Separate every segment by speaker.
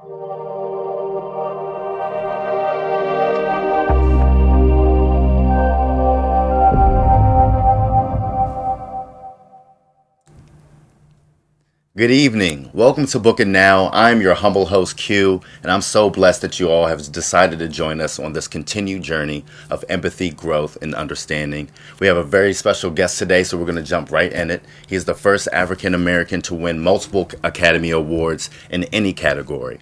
Speaker 1: Good evening. Welcome to Book It Now. I'm your humble host, Q, and I'm so blessed that you all have decided to join us on this continued journey of empathy, growth, and understanding. We have a very special guest today, so we're going to jump right in it. He is the first African American to win multiple Academy Awards in any category.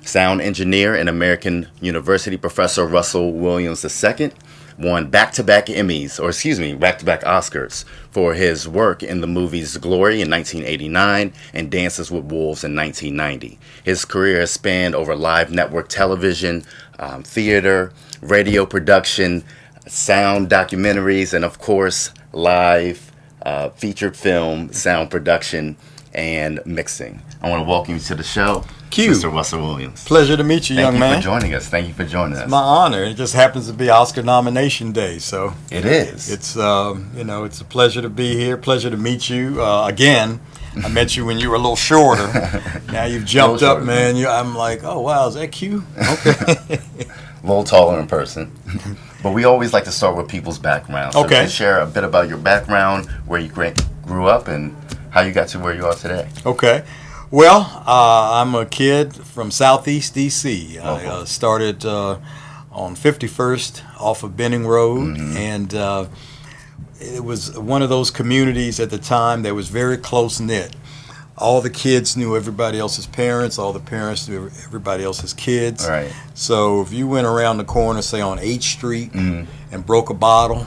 Speaker 1: Sound engineer and American University professor Russell Williams II won back-to-back Oscars for his work in the movies Glory in 1989 and Dances with Wolves in 1990. His career has spanned over live network television, theater, radio production, sound documentaries, and of course, live featured film, sound production, and mixing. I want to welcome you to the show,
Speaker 2: Q.
Speaker 1: Mr. Russell Williams.
Speaker 2: Pleasure to meet you, young man.
Speaker 1: Thank you for joining us. Thank you for joining us.
Speaker 2: It's my honor. It just happens to be Oscar nomination day, so
Speaker 1: it is.
Speaker 2: It's it's a pleasure to be here. Pleasure to meet you again. I met you when you were a little shorter. Now you've jumped up, man. I'm like, oh wow, is that Q? Okay.
Speaker 1: A little taller in person. But we always like to start with people's background. So
Speaker 2: okay.
Speaker 1: Share a bit about your background, where you grew up, and how you got to where you are today.
Speaker 2: Okay. Well, I'm a kid from Southeast D.C. I started on 51st off of Benning Road, and it was one of those communities at the time that was very close-knit. All the kids knew everybody else's parents. All the parents knew everybody else's kids.
Speaker 1: Right.
Speaker 2: So if you went around the corner, say on 8th Street, and broke a bottle,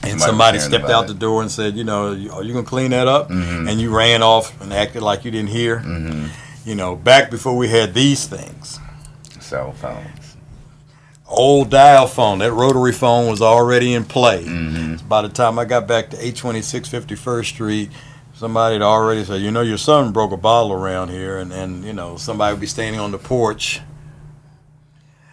Speaker 2: and somebody stepped out the door and said, are you going to clean that up? And you ran off and acted like you didn't hear. Back before we had these things.
Speaker 1: Cell phones.
Speaker 2: Old dial phone. That rotary phone was already in play. By the time I got back to 826 51st Street, somebody had already said, your son broke a bottle around here. And somebody would be standing on the porch.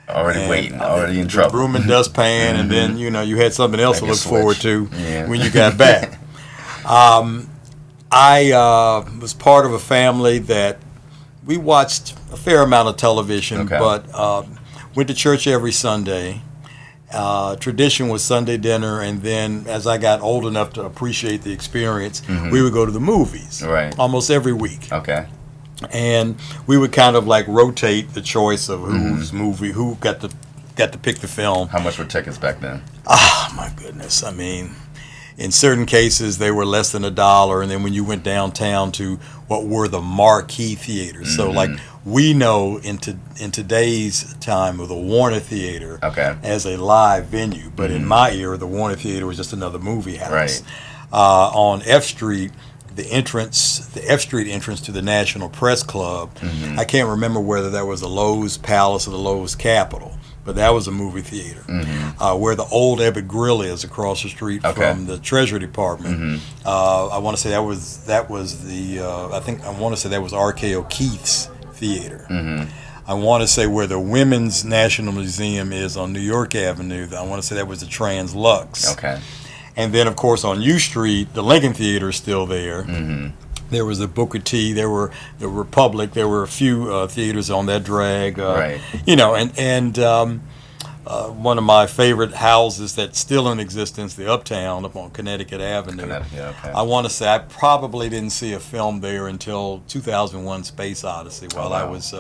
Speaker 1: Already waiting, already in trouble.
Speaker 2: Broom and dustpan, and then you had something else to look forward to when you got back. I was part of a family that we watched a fair amount of television, but went to church every Sunday. Tradition was Sunday dinner, and then as I got old enough to appreciate the experience, we would go to the movies almost every week.
Speaker 1: Okay.
Speaker 2: And we would kind of like rotate the choice of whose movie, who got to pick the film.
Speaker 1: How much were tickets back then?
Speaker 2: My goodness. I mean, in certain cases they were less than $1, and then when you went downtown to what were the marquee theaters. So like we know in today's time of the Warner Theater as a live venue, but in my era the Warner Theater was just another movie house.
Speaker 1: Right.
Speaker 2: On F Street, the F Street entrance to the National Press Club, I can't remember whether that was the Lowe's Palace or the Lowe's Capitol, but that was a movie theater. Where the old Ebbett Grill is across the street from the Treasury Department, I want to say that was the I want to say that was R.K. O'Keefe's theater. I want to say where the Women's National Museum is on New York Avenue, I want to say that was the Trans-Lux.
Speaker 1: Okay.
Speaker 2: And then, of course, on U Street, the Lincoln Theater is still there. There was the Booker T. There were the Republic. There were a few theaters on that drag. One of my favorite houses that's still in existence, the Uptown up on Connecticut Avenue. I want to say I probably didn't see a film there until 2001: Space Odyssey while I was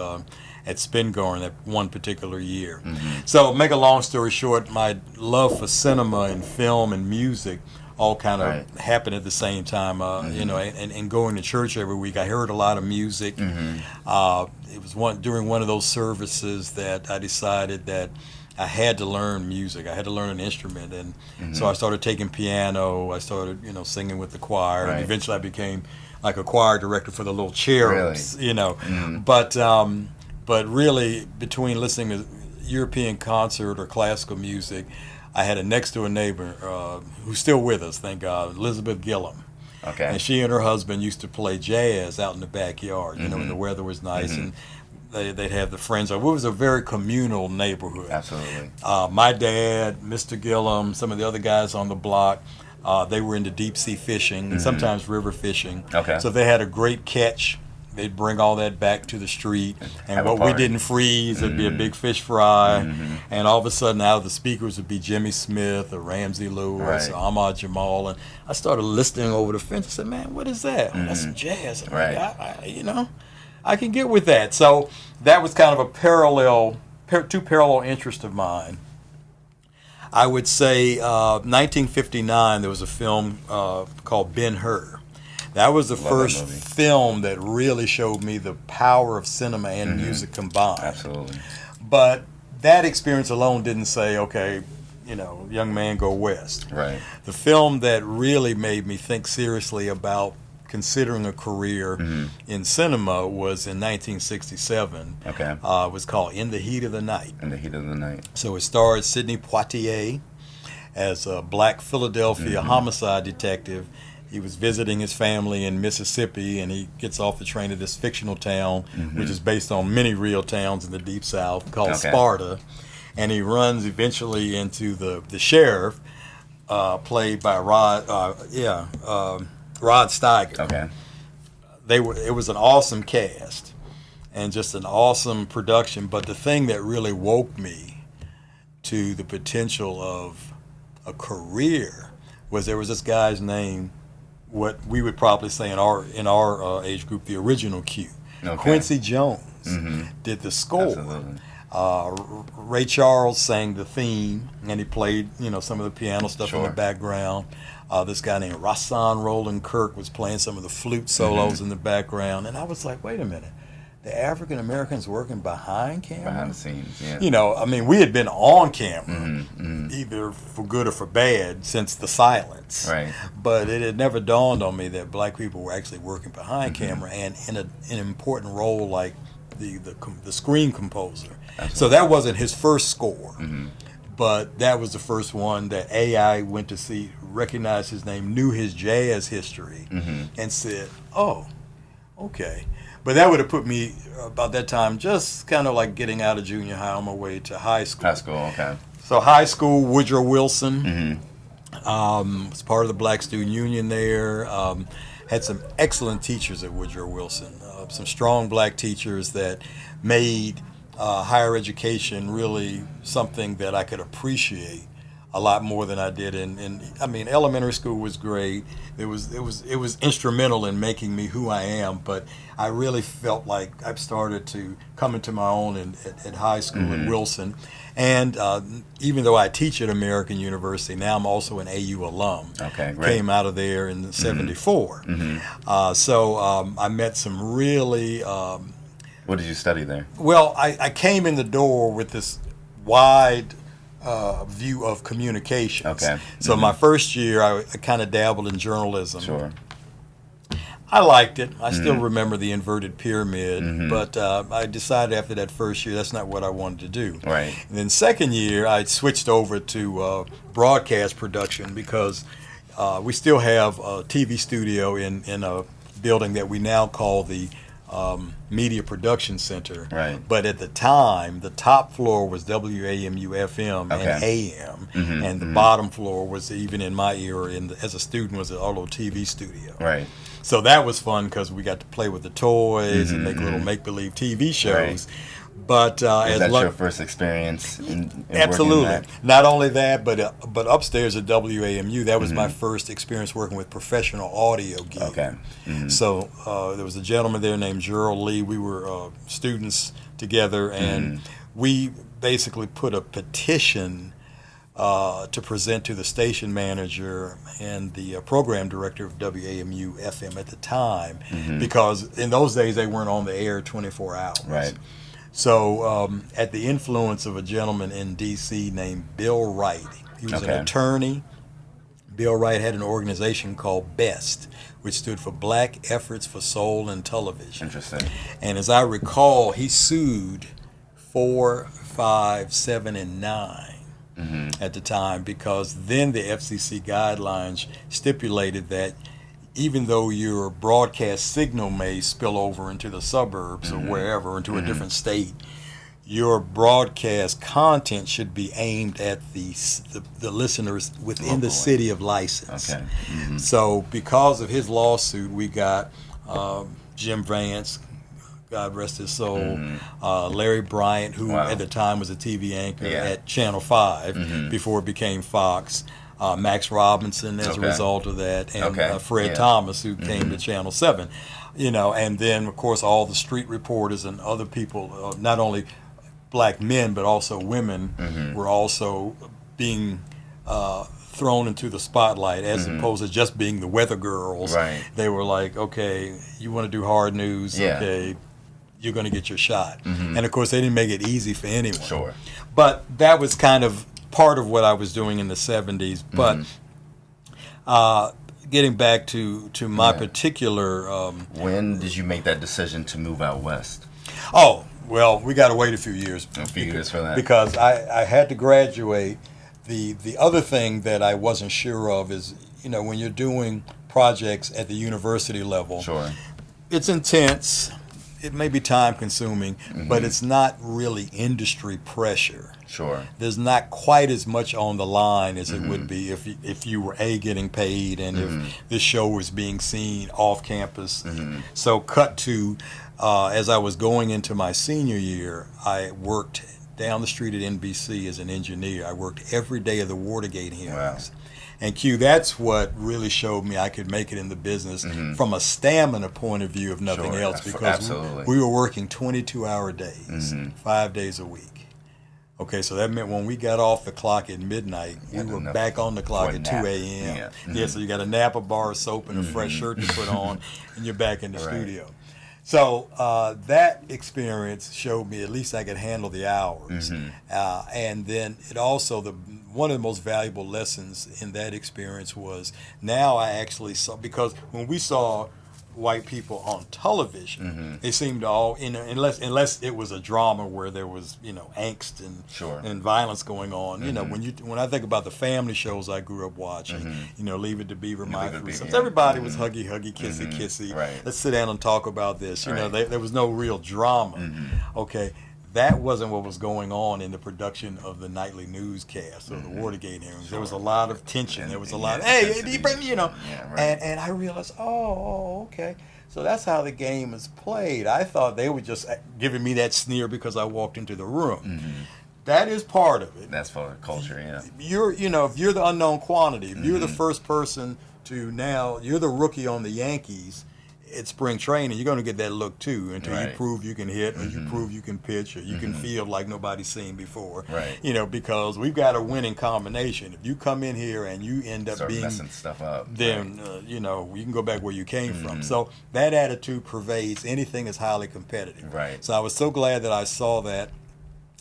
Speaker 2: at Spingarn that one particular year. So, make a long story short, my love for cinema and film and music all kind of happened at the same time. And going to church every week, I heard a lot of music. It was during one of those services that I decided that I had to learn music. I had to learn an instrument, and so I started taking piano. I started, singing with the choir, and eventually I became like a choir director for the Little Cherubs. But really, between listening to European concert or classical music, I had a next-door neighbor who's still with us, thank God, Elizabeth Gillum.
Speaker 1: Okay.
Speaker 2: And she and her husband used to play jazz out in the backyard, when the weather was nice, and they'd have the friends. It was a very communal neighborhood.
Speaker 1: Absolutely.
Speaker 2: My dad, Mr. Gillum, some of the other guys on the block, they were into deep-sea fishing and sometimes river fishing.
Speaker 1: Okay.
Speaker 2: So they had a great catch they'd bring all that back to the street, and
Speaker 1: Have a
Speaker 2: what we
Speaker 1: party.
Speaker 2: didn't freeze, there'd be a big fish fry,
Speaker 1: Mm-hmm.
Speaker 2: and all of a sudden out of the speakers would be Jimmy Smith or Ramsey Lewis
Speaker 1: Right.
Speaker 2: or Ahmad Jamal, and I started listening over the fence. I said, "Man, what is that? Oh, that's some jazz." I'm
Speaker 1: Right.
Speaker 2: like, I can get with that. So that was kind of a two parallel interests of mine. I would say 1959, there was a film called Ben-Hur. That was the
Speaker 1: Love that
Speaker 2: first
Speaker 1: movie.
Speaker 2: film that really showed me the power of cinema and music combined.
Speaker 1: Absolutely.
Speaker 2: But that experience alone didn't say, okay, young man, go west.
Speaker 1: Right.
Speaker 2: The film that really made me think seriously about considering a career in cinema was in 1967.
Speaker 1: Okay.
Speaker 2: It was called In the Heat of the Night.
Speaker 1: In the Heat of the Night.
Speaker 2: So it starred Sidney Poitier as a black Philadelphia homicide detective. He was visiting his family in Mississippi, and he gets off the train to this fictional town, which is based on many real towns in the Deep South, called
Speaker 1: Okay.
Speaker 2: Sparta. And he runs eventually into the sheriff, played by Rod Steiger.
Speaker 1: Okay.
Speaker 2: It was an awesome cast and just an awesome production. But the thing that really woke me to the potential of a career was there was this guy's name, what we would probably say in our age group, the original Q.
Speaker 1: Okay.
Speaker 2: Quincy Jones did the score.
Speaker 1: Absolutely.
Speaker 2: Ray Charles sang the theme, and he played, some of the piano stuff in the
Speaker 1: Sure.
Speaker 2: background. This guy named Rahsaan Roland Kirk was playing some of the flute solos in the background, and I was like, wait a minute, the African Americans working behind camera?
Speaker 1: Behind the scenes, yeah.
Speaker 2: We had been on camera, either for good or for bad, since the silence.
Speaker 1: Right.
Speaker 2: But it had never dawned on me that black people were actually working behind camera and in an important role like the screen composer.
Speaker 1: Absolutely.
Speaker 2: So that wasn't his first score, but that was the first one that I went to see, recognized his name, knew his jazz history, and said, "Oh, okay." But that would have put me about that time just kind of like getting out of junior high on my way to high school.
Speaker 1: High school, okay.
Speaker 2: So high school, Woodrow Wilson, was part of the Black Student Union there. Had some excellent teachers at Woodrow Wilson, some strong black teachers that made higher education really something that I could appreciate a lot more than I did elementary school was great. It was instrumental in making me who I am, but I really felt like I've started to come into my own at high school at Wilson. And even though I teach at American University, now I'm also an AU alum.
Speaker 1: Okay, great.
Speaker 2: Came out of there in '74. So I met some really...
Speaker 1: What did you study there?
Speaker 2: Well, I came in the door with this wide view of communications.
Speaker 1: Okay.
Speaker 2: So my first year, I kind of dabbled in journalism.
Speaker 1: Sure.
Speaker 2: I liked it. I still remember the inverted pyramid, but I decided after that first year that's not what I wanted to do.
Speaker 1: Right.
Speaker 2: And then second year, I switched over to broadcast production because we still have a TV studio in a building that we now call the Media Production Center.
Speaker 1: Right.
Speaker 2: But at the time, the top floor was WAMU FM and
Speaker 1: Okay.
Speaker 2: AM, and the bottom floor was, even in my era, as a student, was an Arlo TV studio.
Speaker 1: Right.
Speaker 2: So that was fun because we got to play with the toys and make little make-believe TV shows.
Speaker 1: Right.
Speaker 2: But
Speaker 1: Was that your first experience in
Speaker 2: absolutely,
Speaker 1: working that?
Speaker 2: not only that, but upstairs at WAMU, that was my first experience working with professional audio gear.
Speaker 1: Okay.
Speaker 2: So there was a gentleman there named Gerald Lee. We were students together, and we basically put a petition to present to the station manager and the program director of WAMU FM at the time, because in those days they weren't on the air 24 hours.
Speaker 1: Right.
Speaker 2: So at the influence of a gentleman in D.C. named Bill Wright, he was an attorney. Bill Wright had an organization called BEST, which stood for Black Efforts for Soul and Television.
Speaker 1: Interesting.
Speaker 2: And as I recall, he sued 4, 5, 7, and 9 at the time, because then the FCC guidelines stipulated that even though your broadcast signal may spill over into the suburbs or wherever, into a different state, your broadcast content should be aimed at the listeners within the city of license.
Speaker 1: Okay.
Speaker 2: So because of his lawsuit, we got Jim Vance, God rest his soul, Larry Bryant, who at the time was a TV anchor at Channel 5 before it became Fox. Max Robinson as a result of that, and Fred Thomas, who came to Channel 7. You know, and then, of course, all the street reporters and other people, not only black men, but also women, were also being thrown into the spotlight as opposed to just being the weather girls.
Speaker 1: Right.
Speaker 2: They were like, okay, you want to do hard news, okay, you're going to get your shot. And, of course, they didn't make it easy for anyone.
Speaker 1: Sure.
Speaker 2: But that was kind of part of what I was doing in the 70s. But getting back to my particular...
Speaker 1: when did you make that decision to move out west?
Speaker 2: Oh, well, we got to wait a few years.
Speaker 1: A few years for that.
Speaker 2: Because I had to graduate. The other thing that I wasn't sure of is, you know, when you're doing projects at the university level, it's intense. It may be time consuming, but it's not really industry pressure.
Speaker 1: Sure.
Speaker 2: There's not quite as much on the line as it would be if you were getting paid and if this show was being seen off campus. So cut to, as I was going into my senior year, I worked down the street at NBC as an engineer. I worked every day of the Watergate hearings. And Q, that's what really showed me I could make it in the business from a stamina point of view, if nothing else, because we were working 22-hour days, 5 days a week. Okay, so that meant when we got off the clock at midnight, we were back on the clock at 2 a.m. So you got a Napa bar of soap and a fresh shirt to put on, and you're back in the studio. So that experience showed me at least I could handle the hours. And then it also, one of the most valuable lessons in that experience was now I actually saw, because when we saw white people on television, they seemed to all, you know, unless it was a drama where there was, you know, angst and violence going on. You know, when I think about the family shows I grew up watching, you know, Leave It to Beaver, My Three Sons, everybody was huggy, kissy, kissy. Let's sit down and talk about this. You know, there was no real drama. Okay. That wasn't what was going on in the production of the nightly newscast or the Watergate hearings. There was a lot of tension. There was a lot of, hey, you know. And I realized, okay. So that's how the game is played. I thought they were just giving me that sneer because I walked into the room. That is part of it.
Speaker 1: That's part of the culture,
Speaker 2: You know, if you're the unknown quantity, if you're the first person to now, you're the rookie on the Yankees, at spring training, you're going to get that look too until you prove you can hit or you prove you can pitch or you can field like nobody's seen before. You know, because we've got a winning combination. If you come in here and you end up being
Speaker 1: messing stuff up,
Speaker 2: then you know, you can go back where you came from. So that attitude pervades anything that's highly competitive. So I was so glad that I saw that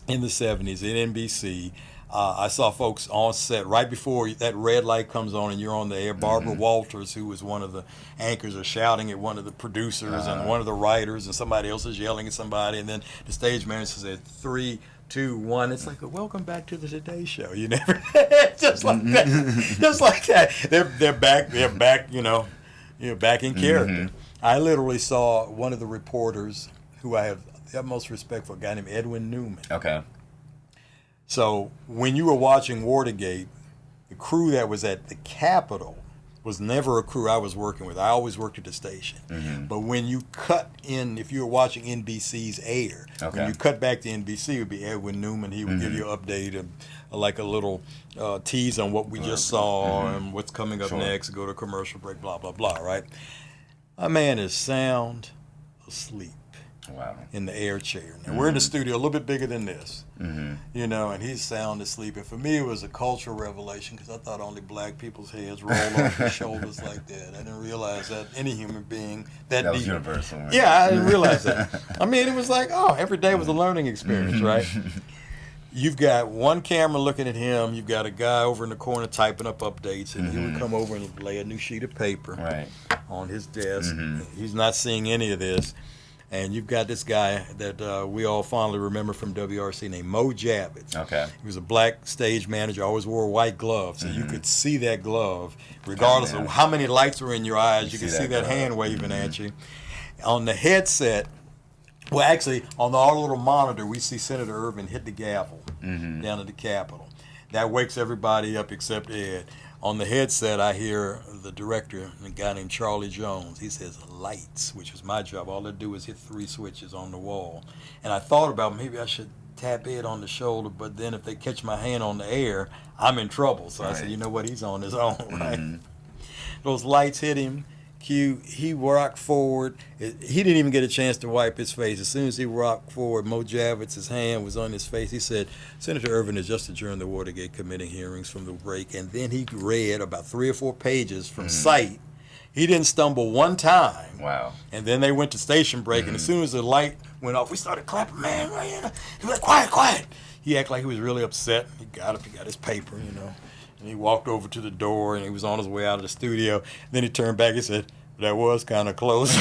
Speaker 2: in the 70s at NBC. I saw folks on set right before that red light comes on and you're on the air. Barbara Walters, who was one of the anchors, are shouting at one of the producers and one of the writers, and somebody else is yelling at somebody, and then the stage manager says 3, 2, 1. It's like a welcome back to the Today Show. You never just like that, just like that. They're back. You know, back in character. I literally saw one of the reporters who I have the utmost respect for, a guy named Edwin Newman. So when you were watching Watergate, the crew that was at the Capitol was never a crew I was working with. I always worked at the station. But when you cut in, if you were watching NBC's air, when you cut back to NBC, it would be Edwin Newman. He would give you an update, like a little tease on what we just saw and what's coming up next, go to commercial break, blah, blah, blah, right? My man is sound asleep. In the air chair. Now we're in the studio a little bit bigger than this, you know, and he's sound asleep. And for me, it was a cultural revelation because I thought only black people's heads roll off their shoulders like that. I didn't realize that any human being that
Speaker 1: was universal. Right?
Speaker 2: Yeah, I didn't realize that. I mean, it was like, every day was a learning experience, right? You've got one camera looking at him. You've got a guy over in the corner typing up updates, and he would come over and lay a new sheet of paper on his desk. He's not seeing any of this. And you've got this guy that we all fondly remember from WRC named Mo Javits. He was a black stage manager, always wore a white glove. So you could see that glove, regardless of how many lights were in your eyes, you could see that hand waving at you. On the headset, well, actually, on our little monitor, we see Senator Ervin hit the gavel down at the Capitol. That wakes everybody up except Ed. On the headset, I hear the director, a guy named Charlie Jones. He says lights, which was my job. All I do is hit 3 switches on the wall. And I thought about maybe I should tap Ed on the shoulder, but then if they catch my hand on the air, I'm in trouble. So I said, you know what, he's on his own, right? Those lights hit him. Q, he rocked forward. He didn't even get a chance to wipe his face. As soon as he rocked forward, Mo Javits' hand was on his face. He said, Senator Ervin has just adjourned the Watergate Committee hearings from the break. And then he read about 3 or 4 pages from sight. He didn't stumble one time.
Speaker 1: Wow.
Speaker 2: And then they went to station break. And as soon as the light went off, we started clapping, man. He was like, quiet, quiet. He acted like he was really upset. He got up, he got his paper, And he walked over to the door, and he was on his way out of the studio. Then he turned back and said, that was kind of close.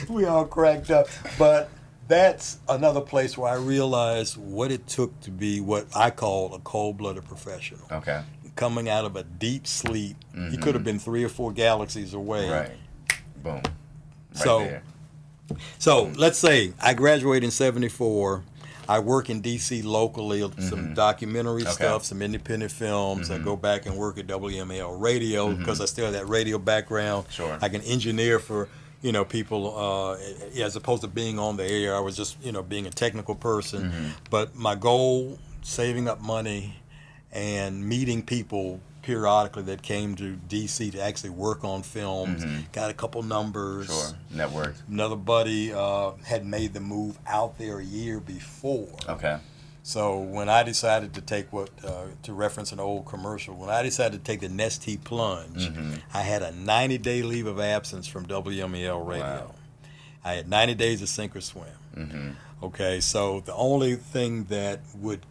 Speaker 2: We all cracked up. But that's another place where I realized what it took to be what I call a cold-blooded professional.
Speaker 1: Okay.
Speaker 2: Coming out of a deep sleep. He could have been 3 or 4 galaxies away.
Speaker 1: Right. Boom.
Speaker 2: So let's say I graduated in 74. I work in D.C. locally, some documentary stuff, some independent films. I go back and work at WML Radio because I still have that radio background.
Speaker 1: Sure.
Speaker 2: I can engineer for, people as opposed to being on the air. I was just, being a technical person. But my goal, saving up money and meeting people periodically that came to D.C. to actually work on films. Got a couple numbers.
Speaker 1: Sure. Networked.
Speaker 2: Another buddy had made the move out there a year before.
Speaker 1: Okay.
Speaker 2: So when I decided to take to reference an old commercial, when I decided to take the Nestea plunge, I had a 90-day leave of absence from WMEL Radio.
Speaker 1: Wow.
Speaker 2: I had 90 days to sink or swim. Okay, so the only thing that would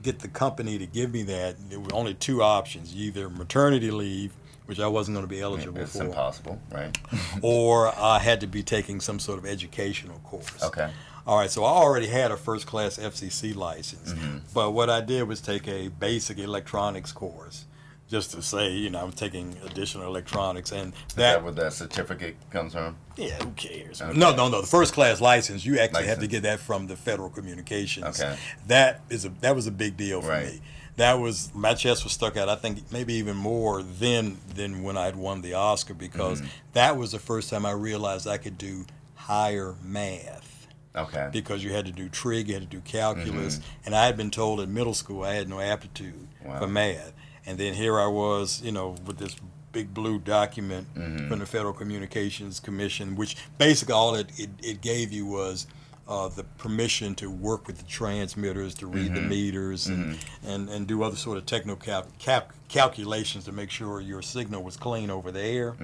Speaker 2: get the company to give me that, there were only 2 options: either maternity leave, which I wasn't going to be eligible for.
Speaker 1: It's impossible, right?
Speaker 2: Or I had to be taking some sort of educational course.
Speaker 1: Okay.
Speaker 2: All right, so I already had a first-class FCC license, but what I did was take a basic electronics course, just to say, I'm taking additional electronics, and
Speaker 1: Is that where that certificate comes from?
Speaker 2: Yeah, who cares?
Speaker 1: Okay.
Speaker 2: No. The first-class license, you actually have to get that from the Federal Communications.
Speaker 1: Okay.
Speaker 2: That was a big deal for
Speaker 1: Right.
Speaker 2: me. That was, my chest was stuck out, I think maybe even more than when I'd won the Oscar, because that was the first time I realized I could do higher math.
Speaker 1: Okay.
Speaker 2: Because you had to do trig, you had to do calculus, and I had been told in middle school I had no aptitude for math. And then here I was, with this big blue document from the Federal Communications Commission, which basically all it gave you was the permission to work with the transmitters, to read the meters, and do other sort of technical calculations to make sure your signal was clean over the air.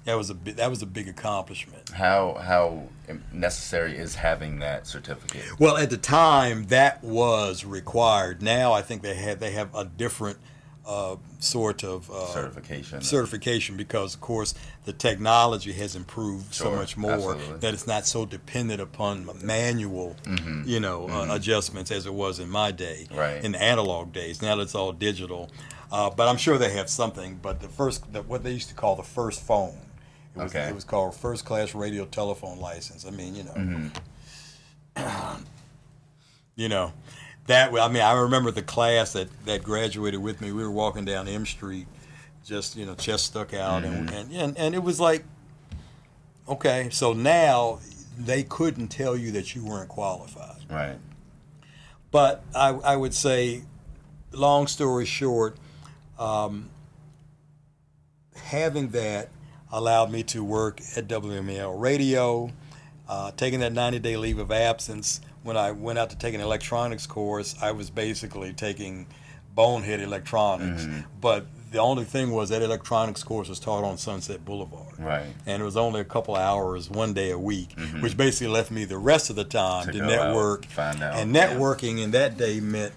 Speaker 2: That was a big accomplishment.
Speaker 1: How necessary is having that certificate?
Speaker 2: Well, at the time that was required. Now I think they have a different sort of certification because, of course, the technology has improved so much more that it's not so dependent upon manual, adjustments as it was in my day, in the analog days. Now it's all digital, but I'm sure they have something. But what they used to call the first phone, it was called First Class Radio Telephone License. I mean, I remember the class that graduated with me. We were walking down M Street, just chest stuck out, and it was like, okay, so now they couldn't tell you that you weren't qualified.
Speaker 1: Right.
Speaker 2: But I would say, long story short, having that allowed me to work at WML Radio, taking that 90-day leave of absence. When I went out to take an electronics course, I was basically taking bonehead electronics. But the only thing was that electronics course was taught on Sunset Boulevard.
Speaker 1: Right.
Speaker 2: And it was only a couple hours, one day a week, which basically left me the rest of the time to network.
Speaker 1: Find out.
Speaker 2: And networking in that day meant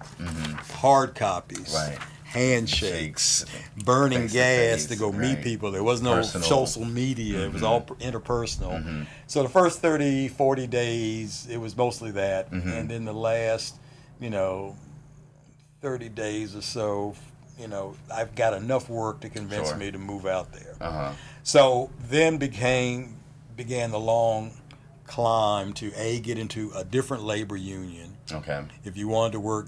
Speaker 2: hard copies.
Speaker 1: Right.
Speaker 2: Handshakes, burning gas to go meet people. There was no social media. It was all interpersonal. So the first 30, 40 days, it was mostly that. And then the last, 30 days or so, I've got enough work to convince me to move out there. So then began the long climb to get into a different labor union.
Speaker 1: Okay.
Speaker 2: If you wanted to work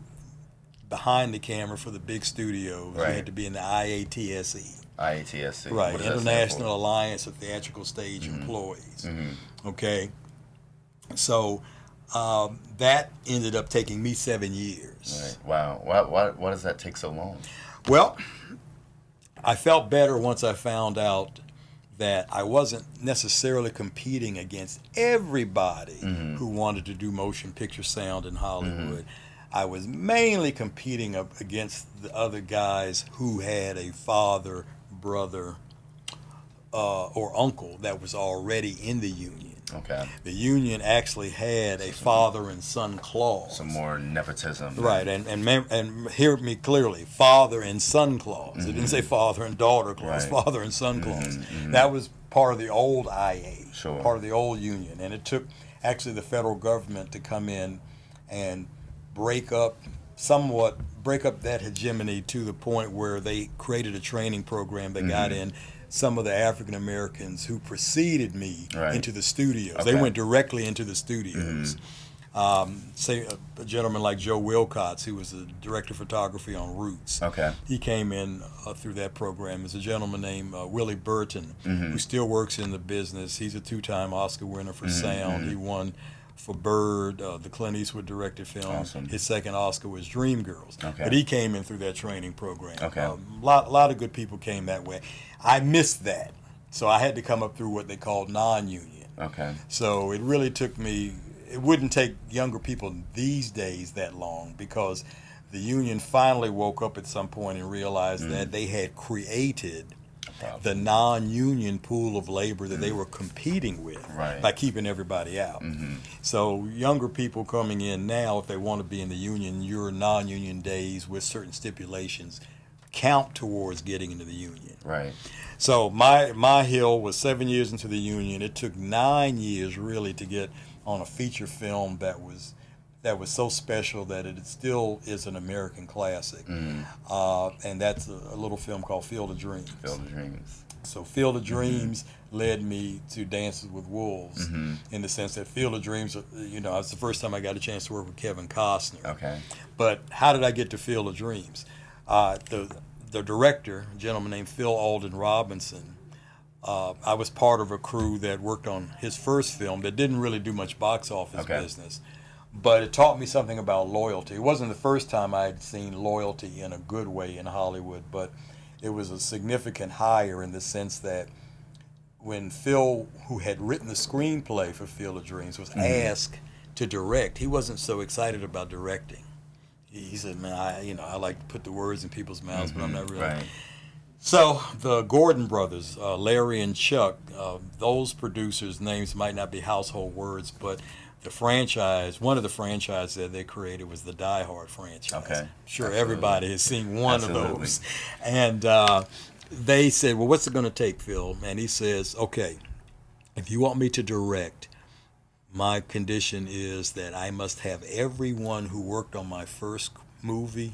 Speaker 2: behind the camera for the big studios.
Speaker 1: Right.
Speaker 2: You had to be in the IATSE.
Speaker 1: IATSE.
Speaker 2: Right,
Speaker 1: What does that stand
Speaker 2: International
Speaker 1: for?
Speaker 2: Alliance of Theatrical Stage
Speaker 1: Mm-hmm.
Speaker 2: Employees.
Speaker 1: Mm-hmm.
Speaker 2: Okay, so that ended up taking me 7 years.
Speaker 1: Right. Wow. Why does that take so long?
Speaker 2: Well, I felt better once I found out that I wasn't necessarily competing against everybody
Speaker 1: Mm-hmm.
Speaker 2: who wanted to do motion picture sound in Hollywood.
Speaker 1: Mm-hmm.
Speaker 2: I was mainly competing up against the other guys who had a father, brother, or uncle that was already in the union.
Speaker 1: Okay.
Speaker 2: The union actually had a father and son clause.
Speaker 1: Some more nepotism.
Speaker 2: Right, and hear me clearly, father and son clause.
Speaker 1: Mm-hmm.
Speaker 2: It didn't say father and daughter clause,
Speaker 1: Right.
Speaker 2: father and son clause.
Speaker 1: Mm-hmm.
Speaker 2: That was part of the old IA,
Speaker 1: Sure.
Speaker 2: part of the old union. And it took actually the federal government to come in and break up that hegemony to the point where they created a training program that got in some of the African Americans who preceded me
Speaker 1: Right.
Speaker 2: into the studios.
Speaker 1: Okay.
Speaker 2: They went directly into the studios. Say a gentleman like Joe Wilcox, who was the director of photography on Roots.
Speaker 1: Okay.
Speaker 2: He came in through that program. There's a gentleman named Willie Burton,
Speaker 1: Mm-hmm.
Speaker 2: who still works in the business. He's a two-time Oscar winner for sound. He won for Bird, the Clint Eastwood directed film.
Speaker 1: Awesome.
Speaker 2: His second Oscar was Dreamgirls.
Speaker 1: Okay.
Speaker 2: But he came in through that training program.
Speaker 1: Okay.
Speaker 2: Lot of good people came that way. I missed that, so I had to come up through what they called non-union.
Speaker 1: Okay.
Speaker 2: So it really took me, it wouldn't take younger people these days that long, because the union finally woke up at some point and realized that they had created the non-union pool of labor that they were competing with
Speaker 1: Right.
Speaker 2: by keeping everybody out. So younger people coming in now, if they want to be in the union, your non-union days with certain stipulations count towards getting into the union.
Speaker 1: Right.
Speaker 2: So my hill was 7 years into the union. It took 9 years really to get on a feature film that was so special that it still is an American classic. And that's a little film called Field of Dreams.
Speaker 1: Field of Dreams.
Speaker 2: So Field of Dreams led me to Dances with Wolves, in the sense that Field of Dreams, it's the first time I got a chance to work with Kevin Costner.
Speaker 1: Okay.
Speaker 2: But how did I get to Field of Dreams? The director, a gentleman named Phil Alden Robinson, I was part of a crew that worked on his first film that didn't really do much box office business. But it taught me something about loyalty. It wasn't the first time I had seen loyalty in a good way in Hollywood, but it was a significant hire in the sense that when Phil, who had written the screenplay for Field of Dreams, was asked to direct, he wasn't so excited about directing. He said, "Man, I like to put the words in people's mouths, but I'm not really."
Speaker 1: Right.
Speaker 2: So the Gordon brothers, Larry and Chuck, those producers' names might not be household words, but one of the franchises that they created was the Die Hard franchise.
Speaker 1: Okay.
Speaker 2: I'm sure
Speaker 1: Absolutely.
Speaker 2: everybody has seen one
Speaker 1: Absolutely.
Speaker 2: of those. And they said, "Well, what's it going to take, Phil?" And he says, "Okay, if you want me to direct, my condition is that I must have everyone who worked on my first movie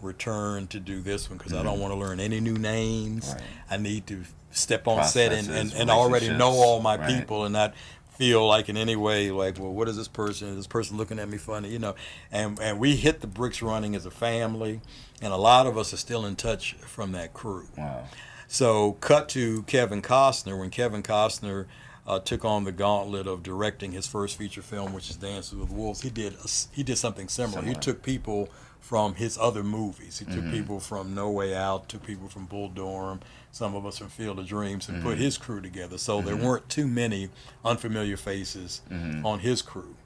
Speaker 2: return to do this one, because I don't want to learn any new names.
Speaker 1: Right.
Speaker 2: I need to step on set
Speaker 1: Processes,
Speaker 2: and already know all my
Speaker 1: relationships.
Speaker 2: people and not feel like in any way like, well, what is this person? Is this person looking at me funny? And we hit the bricks running as a family, and a lot of us are still in touch from that crew.
Speaker 1: Wow.
Speaker 2: So cut to Kevin Costner. When Kevin Costner took on the gauntlet of directing his first feature film, which is Dances with Wolves, he did something similar. He took people from his other movies. He took people from No Way Out, took people from Bull Durham, some of us from Field of Dreams, and put his crew together. So there weren't too many unfamiliar faces on his crew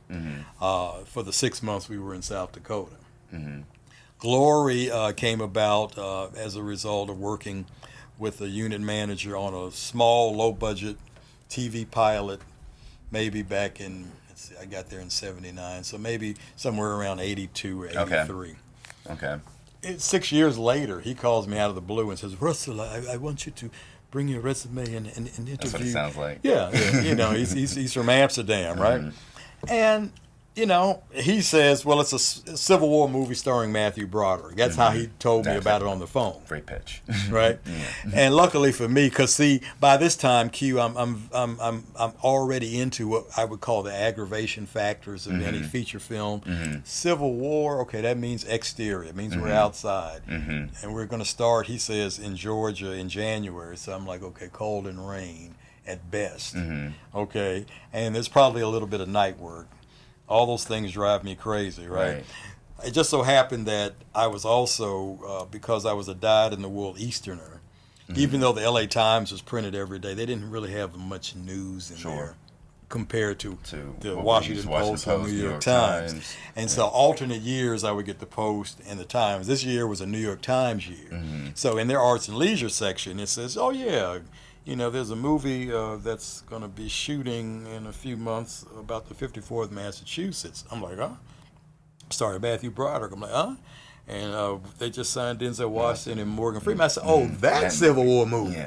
Speaker 2: for the 6 months we were in South Dakota. Glory came about as a result of working with a unit manager on a small, low-budget TV pilot, maybe back in, I got there in 79, so maybe somewhere around 82 or 83.
Speaker 1: Okay.
Speaker 2: 6 years later, he calls me out of the blue and says, "Russell, I want you to bring your resume and interview."
Speaker 1: That's what it sounds like.
Speaker 2: Yeah, he's from Amsterdam, right? And you know, he says, well, it's a Civil War movie starring Matthew Broderick. That's how he told me about it on the phone.
Speaker 1: Great pitch,
Speaker 2: right? And luckily for me, because see, by this time, Q, I'm already into what I would call the aggravation factors of any feature film. Civil War, okay, that means exterior. It means we're outside, and we're going to start. He says in Georgia in January. So I'm like, okay, cold and rain at best. Okay, and there's probably a little bit of night work. All those things drive me crazy, right? It just so happened that I was also, because I was a dyed-in-the-wool Easterner, even though the LA Times was printed every day, they didn't really have much news in there compared to the Washington Post or New York Times. And so alternate years I would get the Post and the Times. This year was a New York Times year. So in their arts and leisure section, it says, oh yeah, you know, there's a movie that's going to be shooting in a few months about the 54th Massachusetts. I'm like, huh? Sorry, Matthew Broderick. I'm like, huh? And they just signed Denzel Washington and Morgan Freeman. I said, oh, that Civil War movie.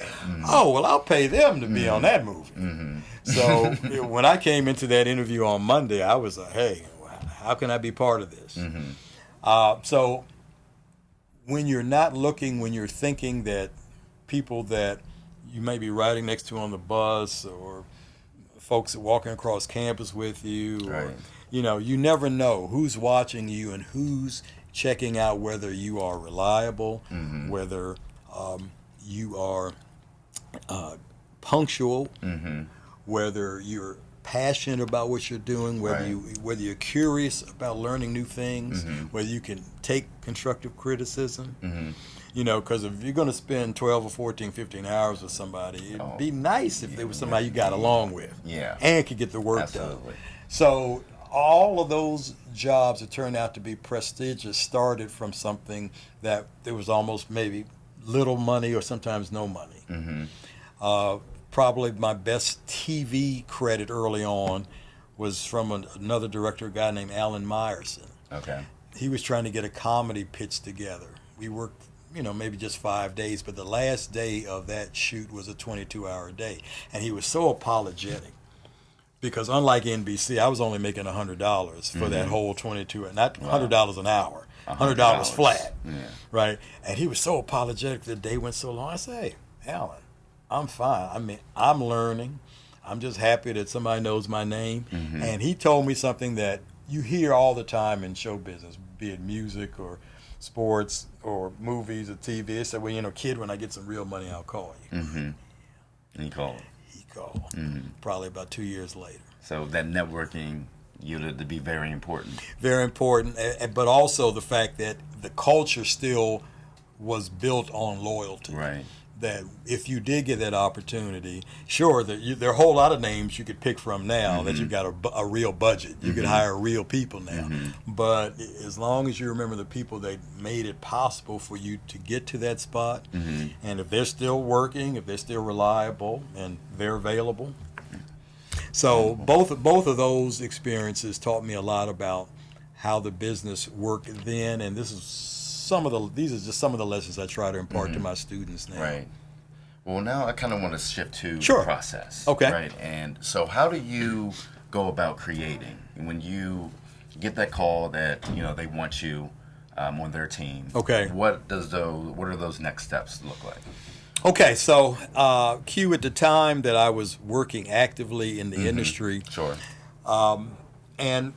Speaker 2: Oh, well, I'll pay them to be on that movie. So when I came into that interview on Monday, I was like, hey, how can I be part of this? So when you're not looking, when you're thinking that people that you may be riding next to on the bus or folks that walking across campus with you, or, you know, you never know who's watching you and who's checking out whether you are reliable, whether you are punctual, whether you're passionate about what you're doing, whether you're curious about learning new things, whether you can take constructive criticism. You know, because if you're going to spend 12 or 14, 15 hours with somebody, it'd be nice if there was somebody you got along with and could get the work done. So all of those jobs that turned out to be prestigious started from something that there was almost maybe little money or sometimes no money. Probably my best TV credit early on was from another director, a guy named Alan Meyerson. He was trying to get a comedy pitch together. We worked, you know, maybe just 5 days, but the last day of that shoot was a 22-hour day. And he was so apologetic because unlike NBC, I was only making $100 for that whole 22, not $100 an hour, $100 flat, right? And he was so apologetic the day went so long. I say, hey, Alan, I'm fine. I mean, I'm learning. I'm just happy that somebody knows my name. And he told me something that you hear all the time in show business, be it music or sports or movies or TV. They said, well, you know, kid, when I get some real money, I'll call you.
Speaker 1: And he called.
Speaker 2: He called. Probably about 2 years later.
Speaker 1: So that networking yielded to be very important.
Speaker 2: Very important, but also the fact that the culture still was built on loyalty. That if you did get that opportunity, sure, there are a whole lot of names you could pick from now that you've got a real budget. You could hire real people now. But as long as you remember the people that made it possible for you to get to that spot, and if they're still working, if they're still reliable, and they're available. So both of those experiences taught me a lot about how the business worked then, and these are just some of the lessons I try to impart to my students now.
Speaker 1: Well, now I kind of want to shift to the process. Right. And so how do you go about creating when you get that call that, you know, they want you on their team? What are those next steps look like?
Speaker 2: So Q, at the time that I was working actively in the industry, and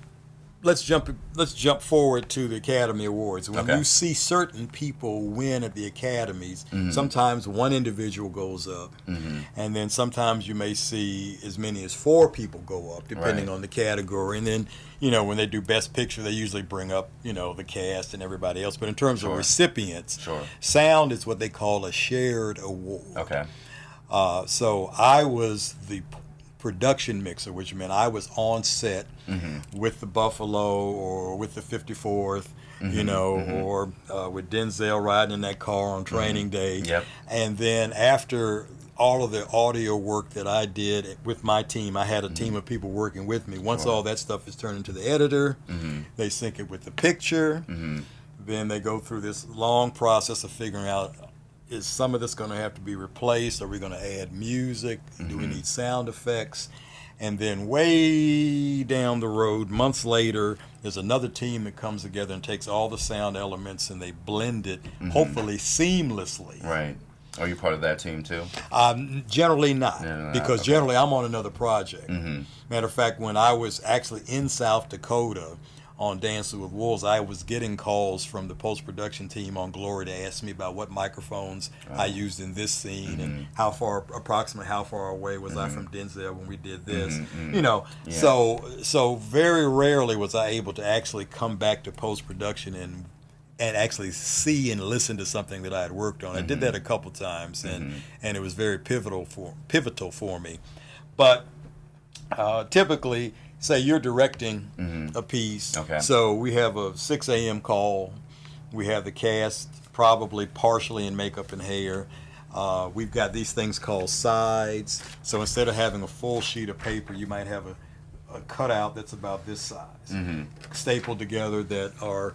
Speaker 2: let's jump forward to the Academy Awards. When you see certain people win at the Academies, sometimes one individual goes up, and then sometimes you may see as many as 4 people go up, depending on the category. And then, you know, when they do Best Picture, they usually bring up, you know, the cast and everybody else. But in terms of recipients, sound is what they call a shared award. So I was the production mixer, which meant I was on set with the Buffalo or with the 54th, you know, or with Denzel riding in that car on training day. And then after all of the audio work that I did with my team, I had a team of people working with me. Once all that stuff is turned into the editor, they sync it with the picture. Then they go through this long process of figuring out, is some of this going to have to be replaced? Are we going to add music? Do we need sound effects? And then way down the road, months later, there's another team that comes together and takes all the sound elements and they blend it, hopefully seamlessly.
Speaker 1: Right. Are you part of that team too?
Speaker 2: Generally not, because
Speaker 1: okay.
Speaker 2: generally I'm on another project. Matter of fact, when I was actually in South Dakota on Dancing with Wolves, I was getting calls from the post-production team on Glory to ask me about what microphones I used in this scene and approximately how far away was I from Denzel when we did this. You know, so very rarely was I able to actually come back to post-production and actually see and listen to something that I had worked on. I did that a couple times, and it was very pivotal for me. But typically, say you're directing a piece.
Speaker 1: Okay.
Speaker 2: So we have a 6 a.m. call. We have the cast probably partially in makeup and hair. We've got these things called sides. So instead of having a full sheet of paper, you might have a cutout that's about this size, stapled together, that our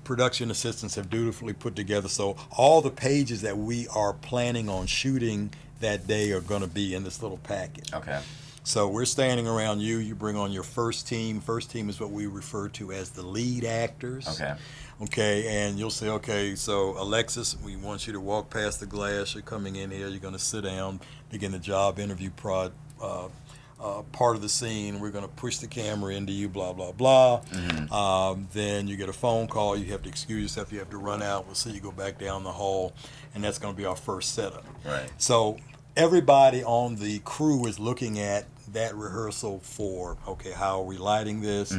Speaker 2: production assistants have dutifully put together. So all the pages that we are planning on shooting that day are going to be in this little packet.
Speaker 1: Okay.
Speaker 2: So we're standing around you. You bring on your first team. First team is what we refer to as the lead actors.
Speaker 1: Okay.
Speaker 2: Okay, and you'll say, okay, so Alexis, we want you to walk past the glass. You're coming in here. You're going to sit down, begin the job interview part of the scene. We're going to push the camera into you, blah, blah, blah. Then you get a phone call. You have to excuse yourself. You have to run out. We'll see you go back down the hall, and that's going to be our first setup.
Speaker 1: Right.
Speaker 2: So everybody on the crew is looking at that rehearsal for, okay, how are we lighting this?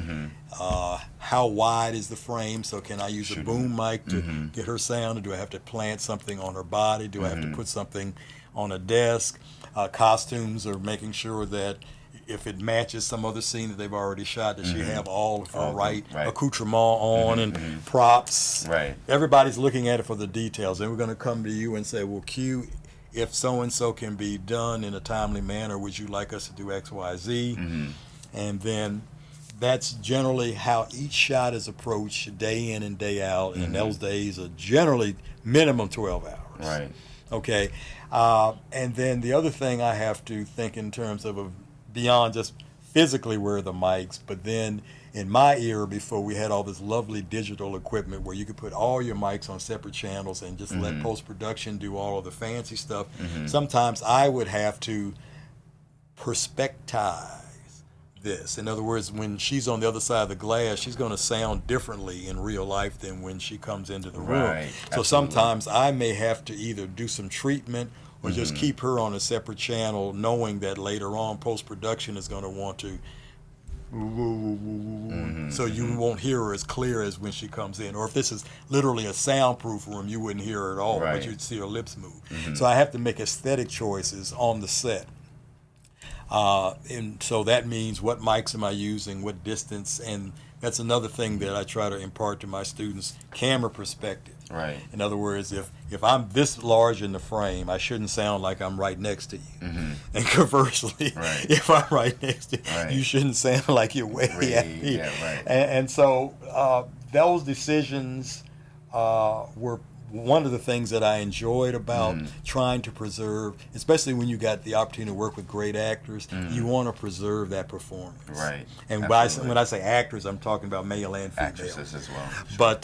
Speaker 2: How wide is the frame? So can I use a boom mic to get her sound? Or do I have to plant something on her body? Do I have to put something on a desk? Costumes are making sure that if it matches some other scene that they've already shot, that she have all of her right accoutrement on and props.
Speaker 1: Right.
Speaker 2: Everybody's looking at it for the details. And we're going to come to you and say, well, Q, if so-and-so can be done in a timely manner, would you like us to do X, Y, Z? And then that's generally how each shot is approached day in and day out. And those days are generally minimum 12 hours.
Speaker 1: Right.
Speaker 2: Okay. And then the other thing I have to think in terms of beyond just physically where are the mics, but then in my era before we had all this lovely digital equipment where you could put all your mics on separate channels and just let post-production do all of the fancy stuff, sometimes I would have to perspectize this. In other words, when she's on the other side of the glass, she's going to sound differently in real life than when she comes into the room.
Speaker 1: Right.
Speaker 2: So sometimes I may have to either do some treatment or just keep her on a separate channel, knowing that later on post-production is going to want to so you won't hear her as clear as when she comes in. Or if this is literally a soundproof room, you wouldn't hear her at all, but you'd see her lips move. So I have to make aesthetic choices on the set. And so that means what mics am I using, what distance, and that's another thing that I try to impart to my students, camera perspective.
Speaker 1: Right.
Speaker 2: In other words, if I'm this large in the frame, I shouldn't sound like I'm right next to you. And conversely, if I'm right next to you, you shouldn't sound like you're way out here.
Speaker 1: Yeah, right.
Speaker 2: And so those decisions were one of the things that I enjoyed about trying to preserve, especially when you got the opportunity to work with great actors, you want to preserve that performance.
Speaker 1: Right.
Speaker 2: And when I say actors, I'm talking about male and female.
Speaker 1: Actresses as well. Sure.
Speaker 2: But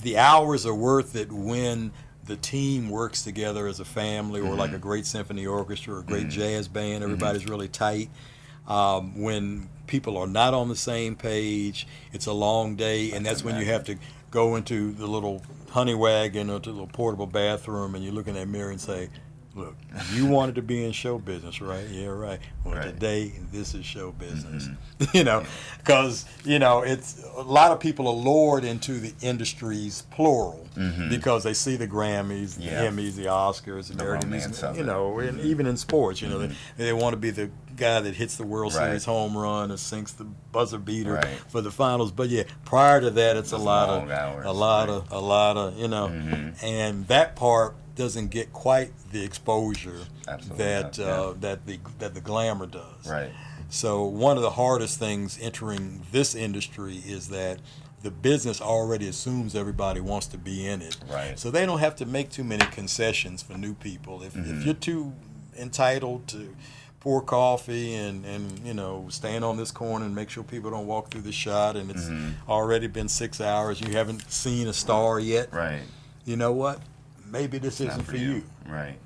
Speaker 2: the hours are worth it when the team works together as a family, or like a great symphony orchestra or a great jazz band. Everybody's really tight. When people are not on the same page, it's a long day, and that's when you have to go into the little honey wagon or to the little portable bathroom, and you look in that mirror and say, look, you wanted to be in show business, right? Yeah, right. Well, today, this is show business. You know, because, you know, it's a lot of people are lured into the industries, plural, because they see the Grammys, the Emmys, the Oscars, the Americans, you know, and even in sports, you know, they want to be the guy that hits the World Series home run or sinks the buzzer beater for the finals. But yeah, prior to that, it's a lot of, you know, and that part doesn't get quite the exposure that the glamour does.
Speaker 1: Right.
Speaker 2: So one of the hardest things entering this industry is that the business already assumes everybody wants to be in it.
Speaker 1: Right.
Speaker 2: So they don't have to make too many concessions for new people. If you're too entitled to pour coffee and you know, stand on this corner and make sure people don't walk through the shot, and it's already been 6 hours, you haven't seen a star yet.
Speaker 1: Right.
Speaker 2: You know what? Maybe this isn't for you.
Speaker 1: Right.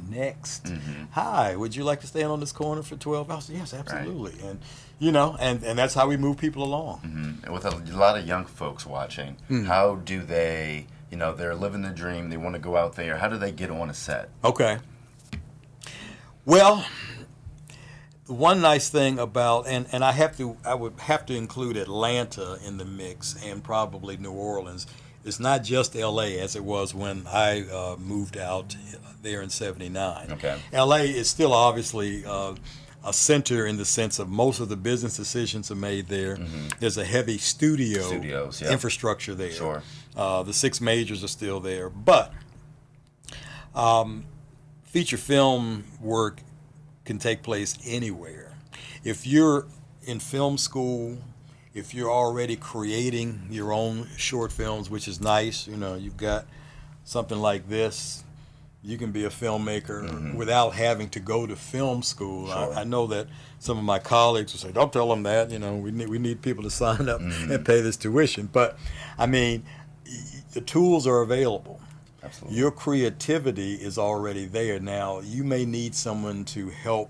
Speaker 2: Next. Hi, would you like to stand on this corner for 12 hours? Yes, absolutely. Right. And you know, and that's how we move people along.
Speaker 1: And with a lot of young folks watching, how do they, you know, they're living the dream, they want to go out there, how do they get on a set?
Speaker 2: Okay. Well, one nice thing about, and I would have to include Atlanta in the mix, and probably New Orleans. It's not just L.A. as it was when I moved out there in '79.
Speaker 1: Okay.
Speaker 2: L.A. is still obviously a center in the sense of most of the business decisions are made there. There's a heavy studios, infrastructure there.
Speaker 1: Sure.
Speaker 2: The 6 majors are still there, but feature film work can take place anywhere. If you're in film school, if you're already creating your own short films, which is nice, you know, you've got something like this, you can be a filmmaker without having to go to film school.
Speaker 1: Sure.
Speaker 2: I know that some of my colleagues will say, don't tell them that, you know, we need people to sign up and pay this tuition. But, I mean, the tools are available.
Speaker 1: Absolutely.
Speaker 2: Your creativity is already there. Now, you may need someone to help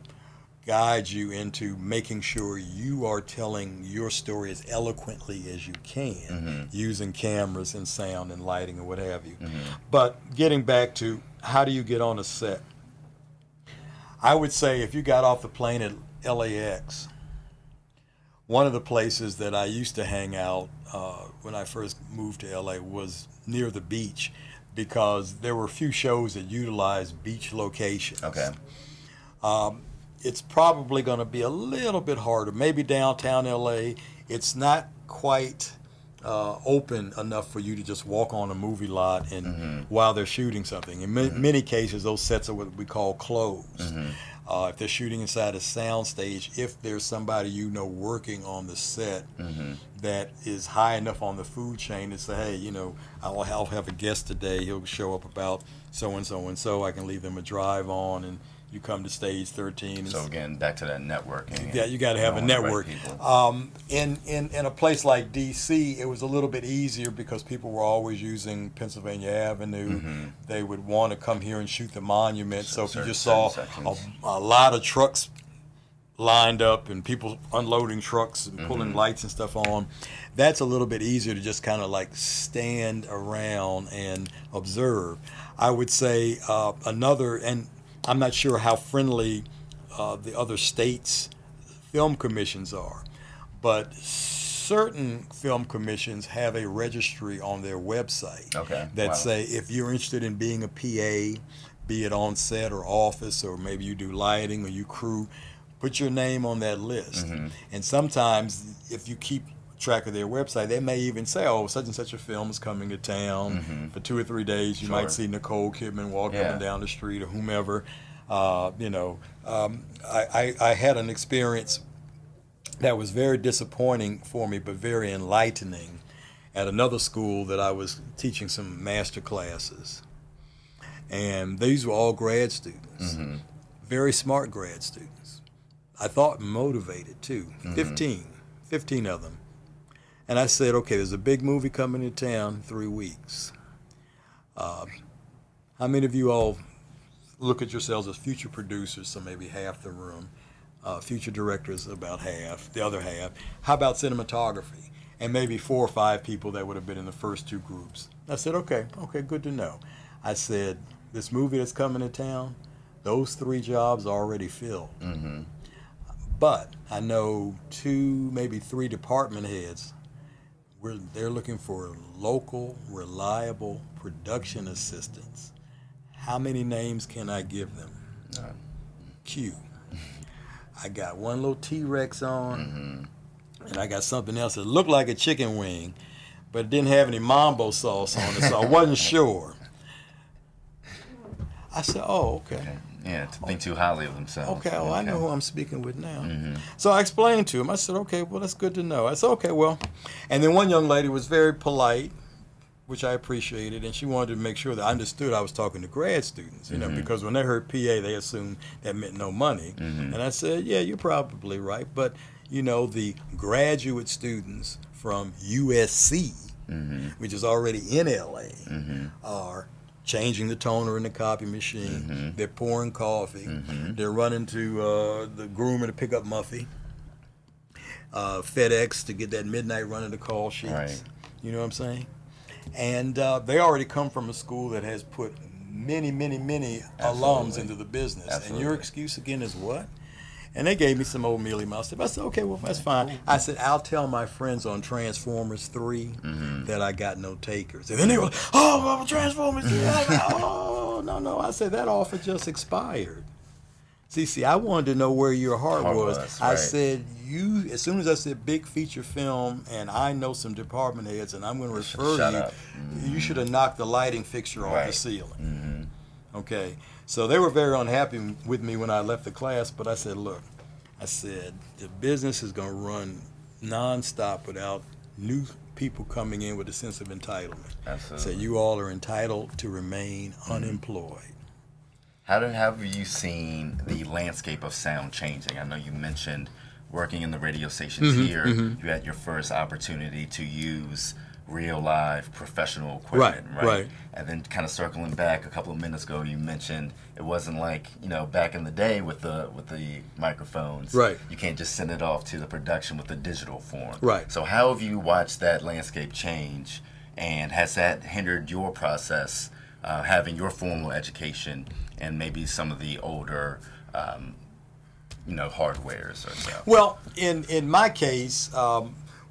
Speaker 2: guide you into making sure you are telling your story as eloquently as you can, using cameras and sound and lighting and what have you. But getting back to how do you get on a set, I would say if you got off the plane at LAX, one of the places that I used to hang out when I first moved to LA was near the beach, because there were a few shows that utilized beach locations.
Speaker 1: Okay.
Speaker 2: It's probably going to be a little bit harder. Maybe downtown LA, it's not quite open enough for you to just walk on a movie lot and while they're shooting something. In many cases, those sets are what we call closed. If they're shooting inside a sound stage, if there's somebody you know working on the set that is high enough on the food chain to say, hey, you know, I'll have a guest today. He'll show up about so-and-so and so. I can leave them a drive on, and you come to stage 13.
Speaker 1: So again, back to that networking.
Speaker 2: Yeah, you got to have a network. In a place like D.C., it was a little bit easier because people were always using Pennsylvania Avenue. They would want to come here and shoot the monument. So if you just saw a lot of trucks lined up and people unloading trucks and pulling lights and stuff on, that's a little bit easier to just kind of like stand around and observe. I would say another, and I'm not sure how friendly the other states' film commissions are, but certain film commissions have a registry on their website that say if you're interested in being a PA, be it on set or office, or maybe you do lighting or you crew, put your name on that list. And sometimes if you keep track of their website, they may even say, oh, such and such a film is coming to town for 2 or 3 days. You might see Nicole Kidman walking up and down the street, or whomever. You know, I had an experience that was very disappointing for me, but very enlightening, at another school that I was teaching some master classes. And these were all grad students, very smart grad students. I thought motivated too, 15 of them. And I said, okay, there's a big movie coming to town in 3 weeks. How many of you all look at yourselves as future producers? So maybe half the room. Future directors, about half. The other half. How about cinematography? And maybe 4 or 5 people that would have been in the first 2 groups. I said, okay, good to know. I said, this movie that's coming to town, those 3 jobs are already filled. But I know 2, maybe 3 department heads. They're looking for local, reliable production assistants. How many names can I give them? Q. I got one little T-Rex on, and I got something else that looked like a chicken wing, but it didn't have any mambo sauce on it, so I wasn't sure. I said, oh, okay.
Speaker 1: Yeah, to think too highly of themselves.
Speaker 2: Okay, well, I know who I'm speaking with now. So I explained to him. I said, okay, well, that's good to know. I said, okay, well. And then one young lady was very polite, which I appreciated, and she wanted to make sure that I understood I was talking to grad students, you know, because when they heard PA, they assumed that meant no money. And I said, yeah, you're probably right, but, you know, the graduate students from USC, which is already in LA, are changing the toner in the copy machine. They're pouring coffee. They're running to the groomer to pick up Muffy. FedEx to get that midnight run of the call sheets.
Speaker 1: Right.
Speaker 2: You know what I'm saying? And they already come from a school that has put many alums into the business.
Speaker 1: Absolutely.
Speaker 2: And your excuse again is what? And they gave me some old mealy mouth stuff. I said, okay, well, that's fine. I said, I'll tell my friends on Transformers 3 that I got no takers. And then they were like, oh, Transformers 3. Oh, no. I said, that offer just expired. See, I wanted to know where your heart was.
Speaker 1: Right.
Speaker 2: I said, as soon as I said big feature film, and I know some department heads, and I'm going to refer you, you should have knocked the lighting fixture off the ceiling. Okay, so they were very unhappy with me when I left the class, but I said, look, the business is going to run nonstop without new people coming in with a sense of entitlement.
Speaker 1: Absolutely.
Speaker 2: I said, you all are entitled to remain unemployed.
Speaker 1: How have you seen the landscape of sound changing? I know you mentioned working in the radio stations here. You had your first opportunity to use real live professional equipment, right? And then kind of circling back a couple of minutes ago, you mentioned it wasn't like, you know, back in the day with the microphones.
Speaker 2: Right.
Speaker 1: You can't just send it off to the production with the digital form.
Speaker 2: Right.
Speaker 1: So how have you watched that landscape change, and has that hindered your process, having your formal education and maybe some of the older hardwares or so?
Speaker 2: Well, in my case,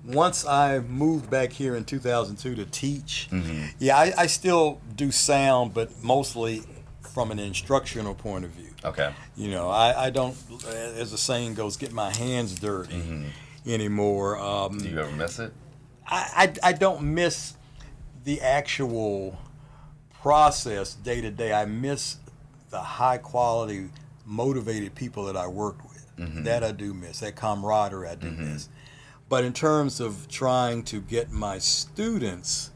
Speaker 2: once I moved back here in 2002 to teach, I still do sound, but mostly from an instructional point of view.
Speaker 1: Okay.
Speaker 2: You know, I don't, as the saying goes, get my hands dirty anymore.
Speaker 1: Do you ever miss it?
Speaker 2: I don't miss the actual process day to day. I miss the high quality, motivated people that I worked with. That I do miss. That camaraderie I do miss. But in terms of trying to get my students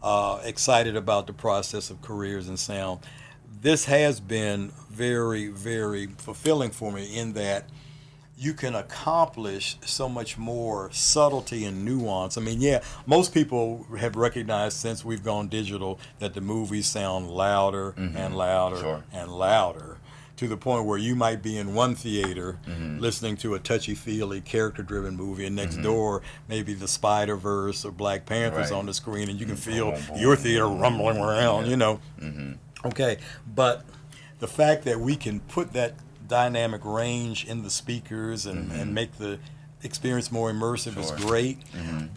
Speaker 2: excited about the process of careers in sound, this has been very, very fulfilling for me in that you can accomplish so much more subtlety and nuance. I mean, most people have recognized since we've gone digital that the movies sound louder and louder and louder, to the point where you might be in one theater listening to a touchy-feely, character-driven movie, and next door maybe the Spider-Verse or Black Panther's on the screen, and you can feel your theater rumbling around, you know. Okay, but the fact that we can put that dynamic range in the speakers and make the experience more immersive is great.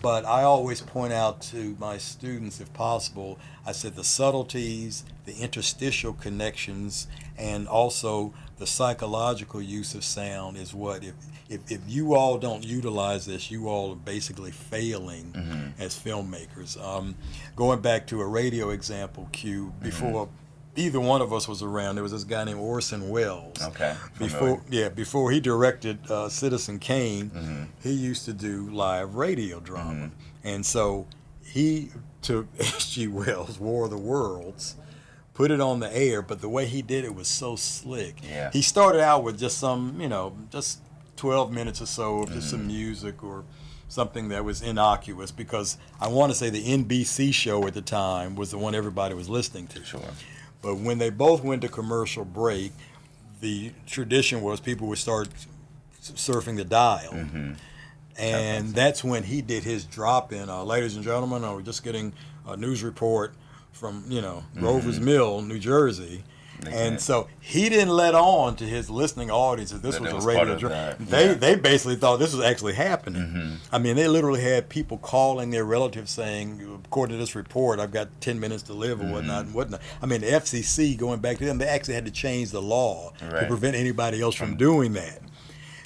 Speaker 2: But I always point out to my students, if possible, I said the subtleties, the interstitial connections, and also the psychological use of sound is what, if you all don't utilize this, you all are basically failing as filmmakers. Going back to a radio example, Q, before either one of us was around, there was this guy named Orson Welles.
Speaker 1: Okay.
Speaker 2: Before he directed Citizen Kane, he used to do live radio drama. And so he took H.G. Wells' War of the Worlds, put it on the air, but the way he did it was so slick.
Speaker 1: Yeah.
Speaker 2: He started out with just some, just 12 minutes or so of just some music or something that was innocuous, because I want to say the NBC show at the time was the one everybody was listening to.
Speaker 1: Sure.
Speaker 2: But when they both went to commercial break, the tradition was people would start surfing the dial. And that's when he did his drop-in. Ladies and gentlemen, we're just getting a news report from, Rover's Mill, New Jersey. And so he didn't let on to his listening audience that this was a radio drama. They basically thought this was actually happening. I mean, they literally had people calling their relatives saying, according to this report, I've got 10 minutes to live or whatnot and whatnot. I mean, the FCC, going back to them, they actually had to change the law to prevent anybody else from doing that.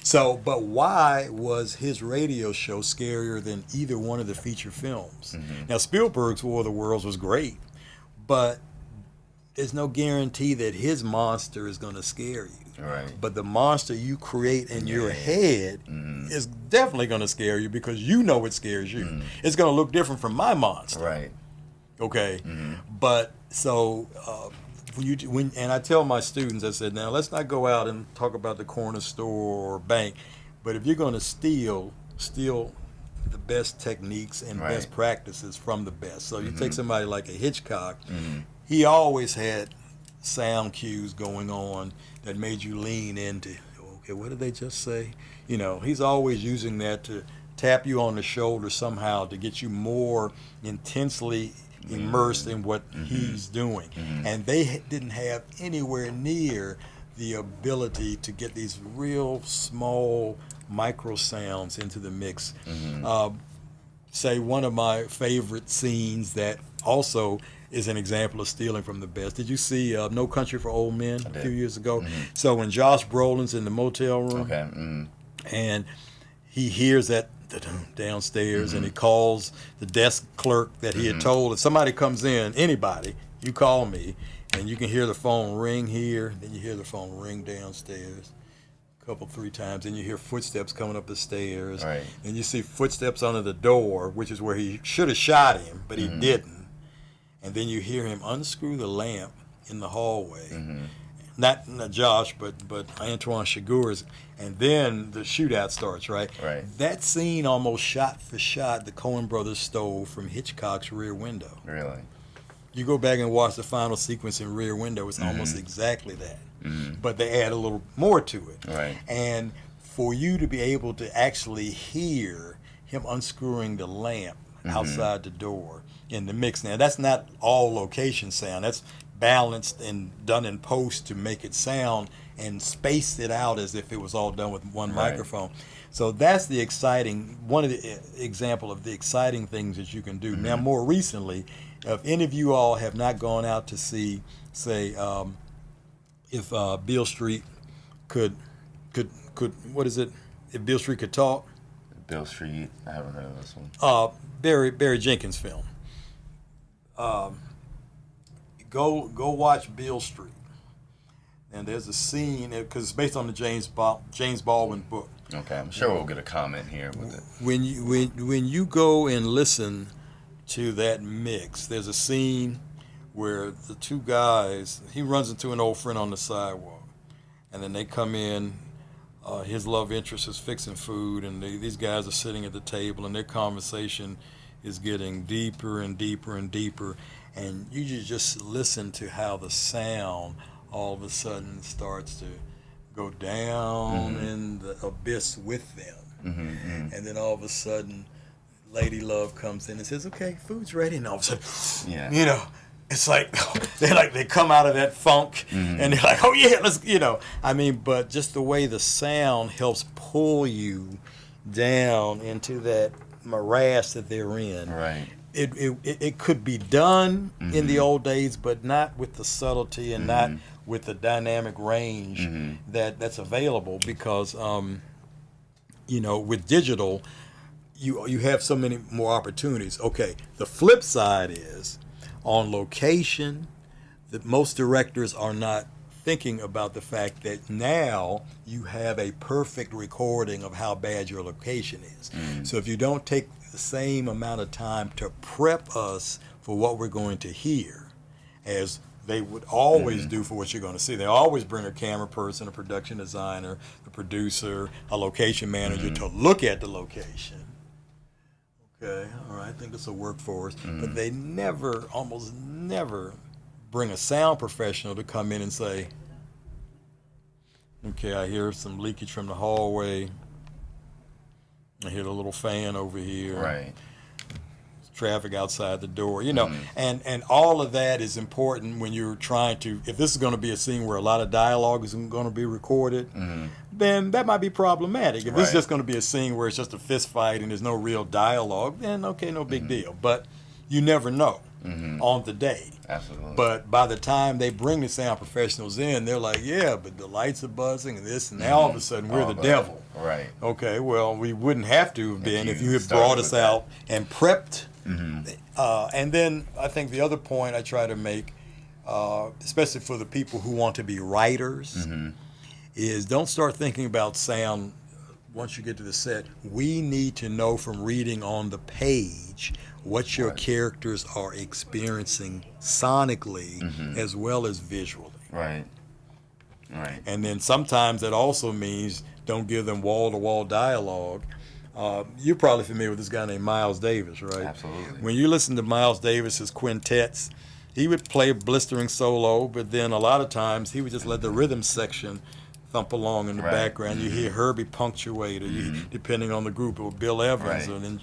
Speaker 2: So, but why was his radio show scarier than either one of the feature films? Now, Spielberg's War of the Worlds was great, but there's no guarantee that his monster is going to scare you.
Speaker 1: Right.
Speaker 2: But the monster you create in your head is definitely going to scare you, because you know it scares you. It's going to look different from my monster.
Speaker 1: Right.
Speaker 2: Okay, but so and I tell my students, I said, now let's not go out and talk about the corner store or bank, but if you're going to steal the best techniques and best practices from the best. So you take somebody like a Hitchcock, he always had sound cues going on that made you lean into, okay, what did they just say? You know, he's always using that to tap you on the shoulder somehow to get you more intensely immersed in what he's doing. And they didn't have anywhere near the ability to get these real small micro sounds into the mix. Say one of my favorite scenes that also is an example of stealing from the best. Did you see No Country for Old Men a few years ago? So when Josh Brolin's in the motel room, and he hears that downstairs, and he calls the desk clerk that he had told, if somebody comes in, anybody, you call me, and you can hear the phone ring here, then you hear the phone ring downstairs. Couple, 3 times, and you hear footsteps coming up the stairs, and you see footsteps under the door, which is where he should have shot him, but he didn't. And then you hear him unscrew the lamp in the hallway. Not Josh, but Antoine Chigurh's, and then the shootout starts. Right. That scene, almost shot for shot, the Coen brothers stole from Hitchcock's Rear Window.
Speaker 1: Really?
Speaker 2: You go back and watch the final sequence in Rear Window, it's almost exactly that. But they add a little more to it. And for you to be able to actually hear him unscrewing the lamp outside the door in the mix. Now, that's not all location sound. That's balanced and done in post to make it sound and spaced it out as if it was all done with one microphone. So that's the exciting, one of the example of the exciting things that you can do. Now, more recently, if any of you all have not gone out to see, say, if Beale Street could what is it? If Beale Street could talk.
Speaker 1: Beale Street, I haven't heard of this one.
Speaker 2: Barry Jenkins film. Go watch Beale Street. And there's a scene, because it's based on the James Baldwin book.
Speaker 1: Okay, I'm sure we'll get a comment here with it.
Speaker 2: When you go and listen to that mix, there's a scene where the 2 guys, he runs into an old friend on the sidewalk, and then they come in, his love interest is fixing food, and these guys are sitting at the table, and their conversation is getting deeper and deeper and deeper, and you just listen to how the sound all of a sudden starts to go down in the abyss with them. And then all of a sudden, Lady Love comes in and says, okay, food's ready, and all of a sudden, you know, it's like they come out of that funk, and they're like, oh yeah, let's, you know. I mean, but just the way the sound helps pull you down into that morass that they're in. It could be done in the old days, but not with the subtlety and not with the dynamic range that's available, because you know, with digital, you have so many more opportunities. Okay, the flip side is, on location, that most directors are not thinking about the fact that now you have a perfect recording of how bad your location is. So if you don't take the same amount of time to prep us for what we're going to hear, as they would always do for what you're going to see. They always bring a camera person, a production designer, a producer, a location manager to look at the location. Okay, all right, I think this will work for us. But they never, almost never, bring a sound professional to come in and say, okay, I hear some leakage from the hallway. I hear the little fan over here. Traffic outside the door, you know, and all of that is important when you're trying to, if this is going to be a scene where a lot of dialogue is going to be recorded, then that might be problematic. If this is just going to be a scene where it's just a fist fight and there's no real dialogue, then okay, no big deal. But you never know on the day.
Speaker 1: Absolutely.
Speaker 2: But by the time they bring the sound professionals in, they're like, yeah, but the lights are buzzing and this, and now all of a sudden we're the devil. Okay, well, we wouldn't have to have been if you had brought us out and prepped. And then I think the other point I try to make, especially for the people who want to be writers, is don't start thinking about sound once you get to the set, we need to know from reading on the page what your characters are experiencing sonically as well as visually.
Speaker 1: Right. Right.
Speaker 2: And then sometimes that also means don't give them wall-to-wall dialogue. You're probably familiar with this guy named Miles Davis, right?
Speaker 1: Absolutely.
Speaker 2: When you listen to Miles Davis's quintets, he would play a blistering solo, but then a lot of times he would just let the rhythm section thump along in the background. You hear Herbie punctuate, or depending on the group, or Bill Evans, and then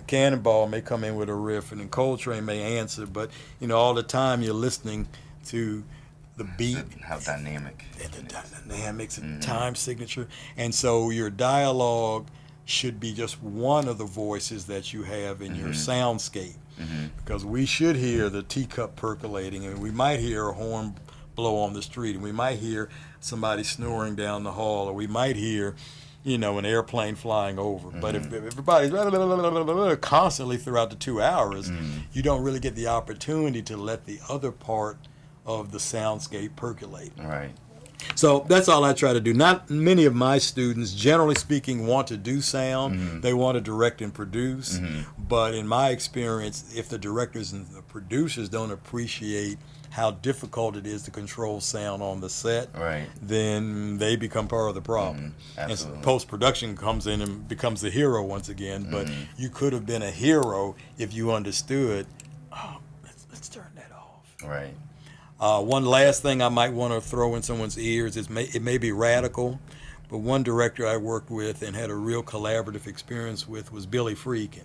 Speaker 2: Cannonball may come in with a riff, and then Coltrane may answer. But all the time you're listening to the beat,
Speaker 1: how dynamic,
Speaker 2: and the dynamics and time signature, and so your dialogue should be just one of the voices that you have in your soundscape, because we should hear the teacup percolating, and we might hear a horn blow on the street, and we might hear somebody snoring down the hall, or we might hear an airplane flying over. But if everybody's constantly throughout the 2 hours, you don't really get the opportunity to let the other part of the soundscape percolate.
Speaker 1: Right.
Speaker 2: So that's all I try to do. Not many of my students, generally speaking, want to do sound. They want to direct and produce. But in my experience, if the directors and the producers don't appreciate how difficult it is to control sound on the set, then they become part of the problem. And post-production comes in and becomes the hero once again. But you could have been a hero if you understood, let's turn that off.
Speaker 1: Right.
Speaker 2: One last thing I might want to throw in someone's ears is it may be radical, but one director I worked with and had a real collaborative experience with was Billy Friedkin.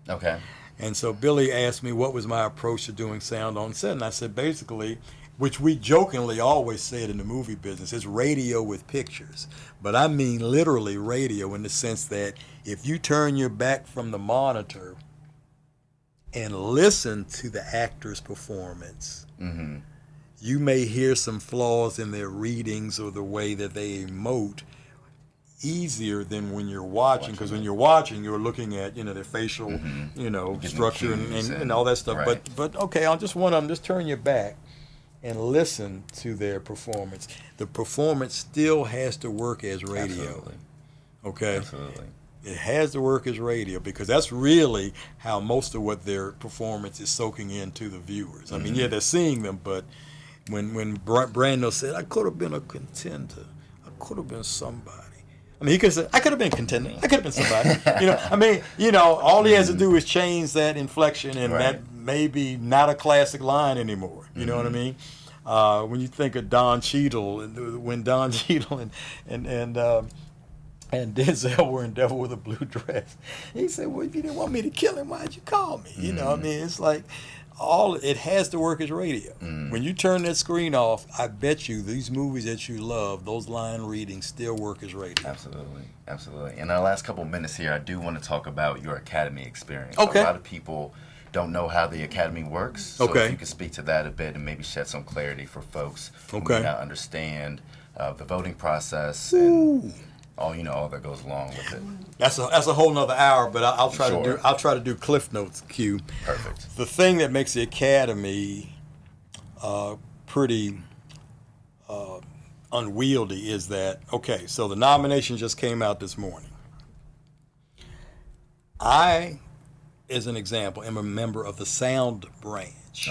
Speaker 1: Okay.
Speaker 2: And so Billy asked me what was my approach to doing sound on set, and I said basically, which we jokingly always said in the movie business, is radio with pictures. But I mean literally radio in the sense that if you turn your back from the monitor and listen to the actor's performance, you may hear some flaws in their readings or the way that they emote easier than when you're watching, because when you're watching, you're looking at their facial structure and all that stuff. But okay, on just one of them, just turn your back and listen to their performance. The performance still has to work as radio.
Speaker 1: Absolutely.
Speaker 2: Okay.
Speaker 1: Absolutely.
Speaker 2: It has to work as radio, because that's really how most of what their performance is soaking into the viewers. I mean, yeah, they're seeing them, but when Brando said, I could have been a contender, I could have been somebody. I mean, he could have said, I could have been a contender, I could have been somebody. All he has to do is change that inflection, and that may be not a classic line anymore. You know what I mean? When you think of Don Cheadle, when Don Cheadle and Denzel were in Devil with a Blue Dress, he said, well, if you didn't want me to kill him, why'd you call me? It's like, it has to work as radio. When you turn that screen off, I bet you these movies that you love, those line readings still work as radio.
Speaker 1: Absolutely, absolutely. In our last couple of minutes here, I do want to talk about your Academy experience.
Speaker 2: Okay.
Speaker 1: A lot of people don't know how the Academy works. So if you could speak to that a bit and maybe shed some clarity for folks who may not understand the voting process and all that goes along with it.
Speaker 2: That's a whole nother hour, but I'll try to do Cliff Notes, Q.
Speaker 1: Perfect.
Speaker 2: The thing that makes the Academy pretty unwieldy is that, so the nomination just came out this morning. I, as an example, am a member of the sound branch.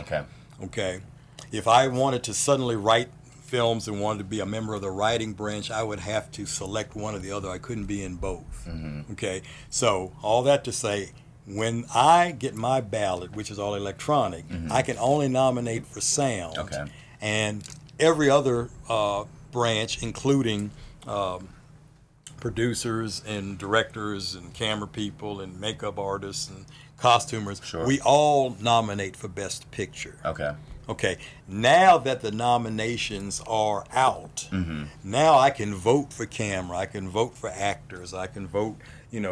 Speaker 2: Okay. If I wanted to suddenly write films and wanted to be a member of the writing branch, I would have to select one or the other. I couldn't be in both. Okay, so all that to say, when I get my ballot, which is all electronic, I can only nominate for sound. And every other branch, including producers and directors and camera people and makeup artists and costumers, we all nominate for Best Picture. Okay, now that the nominations are out, now I can vote for camera, I can vote for actors, I can vote,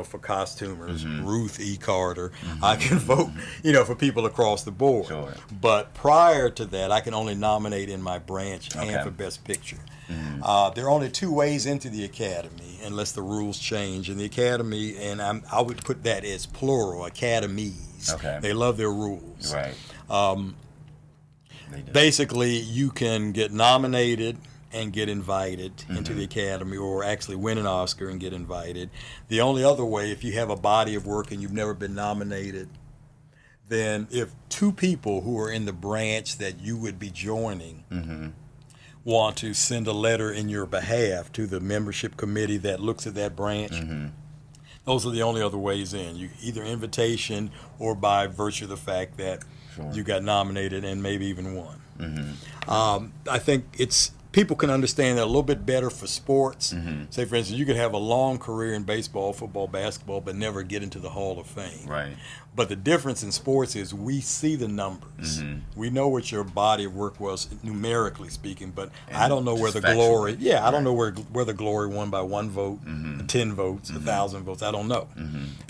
Speaker 2: for costumers, Ruth E. Carter, I can vote, for people across the board. But prior to that, I can only nominate in my branch and for Best Picture. There are only two ways into the Academy, unless the rules change. And the Academy, and I would put that as plural, academies. They love their rules. Basically, you can get nominated and get invited into the Academy, or actually win an Oscar and get invited. The only other way, if you have a body of work and you've never been nominated, then if two people who are in the branch that you would be joining want to send a letter in your behalf to the membership committee that looks at that branch, those are the only other ways in. You either invitation or by virtue of the fact that you got nominated and maybe even won. I think people can understand that a little bit better for sports. Say, for instance, you could have a long career in baseball, football, basketball, but never get into the Hall of Fame.
Speaker 1: Right.
Speaker 2: But the difference in sports is we see the numbers. We know what your body of work was, numerically speaking, but I don't know where the glory. Yeah, I don't know where the glory won by 1 vote, 10 votes, 1,000 votes. I don't know.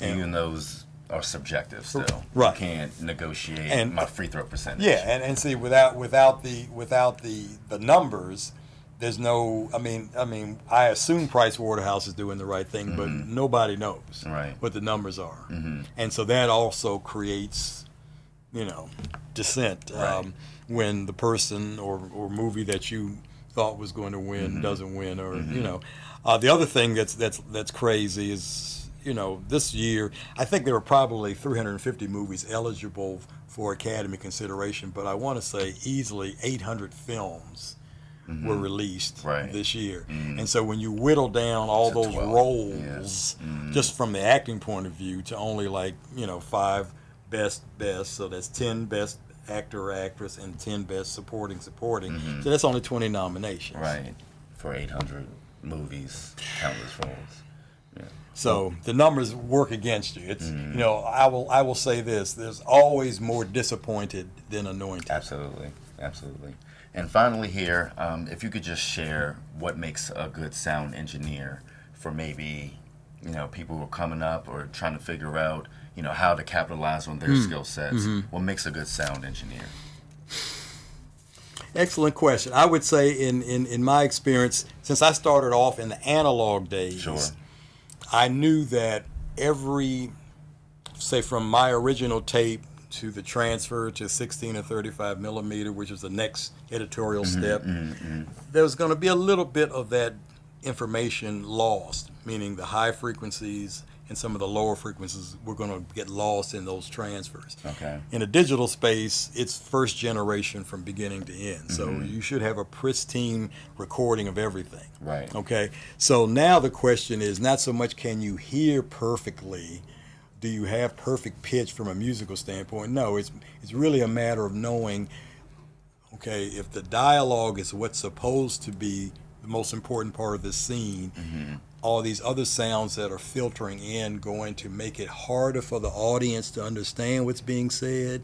Speaker 1: Even those are subjective still.
Speaker 2: Right.
Speaker 1: You can't negotiate my free throw percentage.
Speaker 2: Yeah, and see, without the numbers, there's no. I mean, I assume Price Waterhouse is doing the right thing, but nobody knows what the numbers are, and so that also creates, dissent when the person or movie that you thought was going to win doesn't win, or the other thing that's crazy is. This year, I think there were probably 350 movies eligible for Academy consideration, but I want to say easily 800 films were released this year. And so when you whittle down all those 12 roles, just from the acting point of view, to only 5 best, so that's 10 best actor or actress and 10 best supporting. So that's only 20 nominations.
Speaker 1: Right, for 800 movies, countless roles. Yeah.
Speaker 2: So the numbers work against you. It's I will say this: there's always more disappointed than anointed.
Speaker 1: Absolutely. And finally, here, if you could just share what makes a good sound engineer for maybe people who are coming up or trying to figure out how to capitalize on their skill sets. What makes a good sound engineer?
Speaker 2: Excellent question. I would say in my experience, since I started off in the analog days. I knew that say from my original tape to the transfer to 16 or 35 millimeter, which is the next editorial step, there was going to be a little bit of that information lost, meaning the high frequencies and some of the lower frequencies were going to get lost in those transfers.
Speaker 1: Okay.
Speaker 2: In a digital space, it's first generation from beginning to end. So you should have a pristine recording of everything.
Speaker 1: Right.
Speaker 2: Okay. So now the question is not so much can you hear perfectly, do you have perfect pitch from a musical standpoint? No, it's really a matter of knowing, okay, if the dialogue is what's supposed to be the most important part of the scene, all these other sounds that are filtering in going to make it harder for the audience to understand what's being said,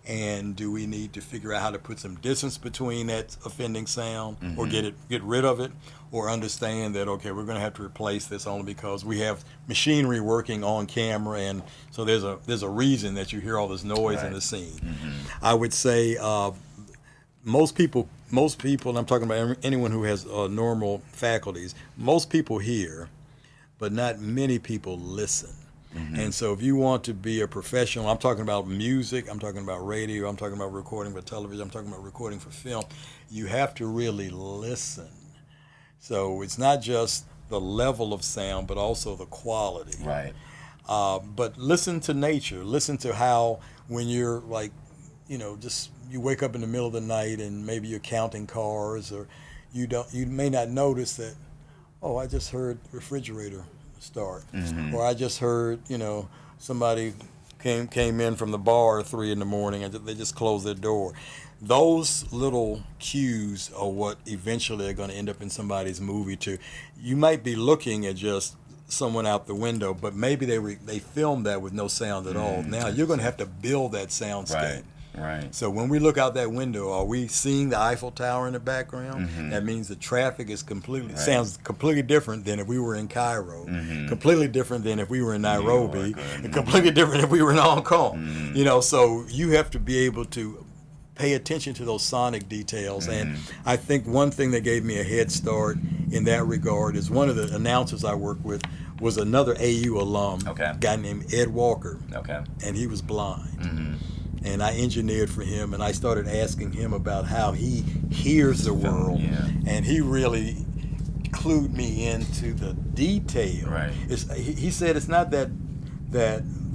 Speaker 2: and do we need to figure out how to put some distance between that offending sound, or get rid of it, or understand that okay, we're going to have to replace this only because we have machinery working on camera, and so there's a reason that you hear all this noise in the scene. I would say most people, and I'm talking about anyone who has normal faculties, most people hear, but not many people listen. And so if you want to be a professional, I'm talking about music, I'm talking about radio, I'm talking about recording for television, I'm talking about recording for film, you have to really listen. So it's not just the level of sound, but also the quality.
Speaker 1: Right.
Speaker 2: But listen to nature. Listen to how when you're just you wake up in the middle of the night and maybe you're counting cars, or you may not notice that, oh, I just heard refrigerator start, or I just heard somebody came in from the bar at 3 a.m. and they just closed their door. Those little cues are what eventually are going to end up in somebody's movie too. You might be looking at just someone out the window, but maybe they filmed that with no sound at all. Now you're going to have to build that soundscape.
Speaker 1: Right.
Speaker 2: So when we look out that window, are we seeing the Eiffel Tower in the background? That means the traffic is sounds completely different than if we were in Cairo, completely different than if we were in Nairobi, and completely different if we were in Hong Kong. So you have to be able to pay attention to those sonic details. And I think one thing that gave me a head start in that regard is one of the announcers I worked with was another AU alum, a guy named Ed Walker.
Speaker 1: Okay.
Speaker 2: And he was blind. and I engineered for him, and I started asking him about how he hears the world, and he really clued me into the detail.
Speaker 1: Right.
Speaker 2: He said it's not that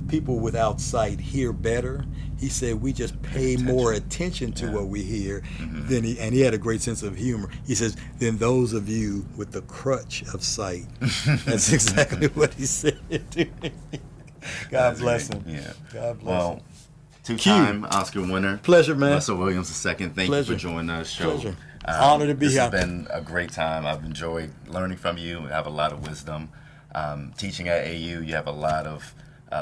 Speaker 2: people without sight hear better. He said we just pay more attention to what we hear. And he had a great sense of humor. He says, than those of you with the crutch of sight. That's exactly what he said to me. God bless him.
Speaker 1: Yeah.
Speaker 2: God bless him.
Speaker 1: Two-time Oscar winner.
Speaker 2: Pleasure, man.
Speaker 1: Russell Williams II. Thank you for joining our show.
Speaker 2: Pleasure. Honor to be here.
Speaker 1: This has been a great time. I've enjoyed learning from you. You have a lot of wisdom. Teaching at AU, you have a lot of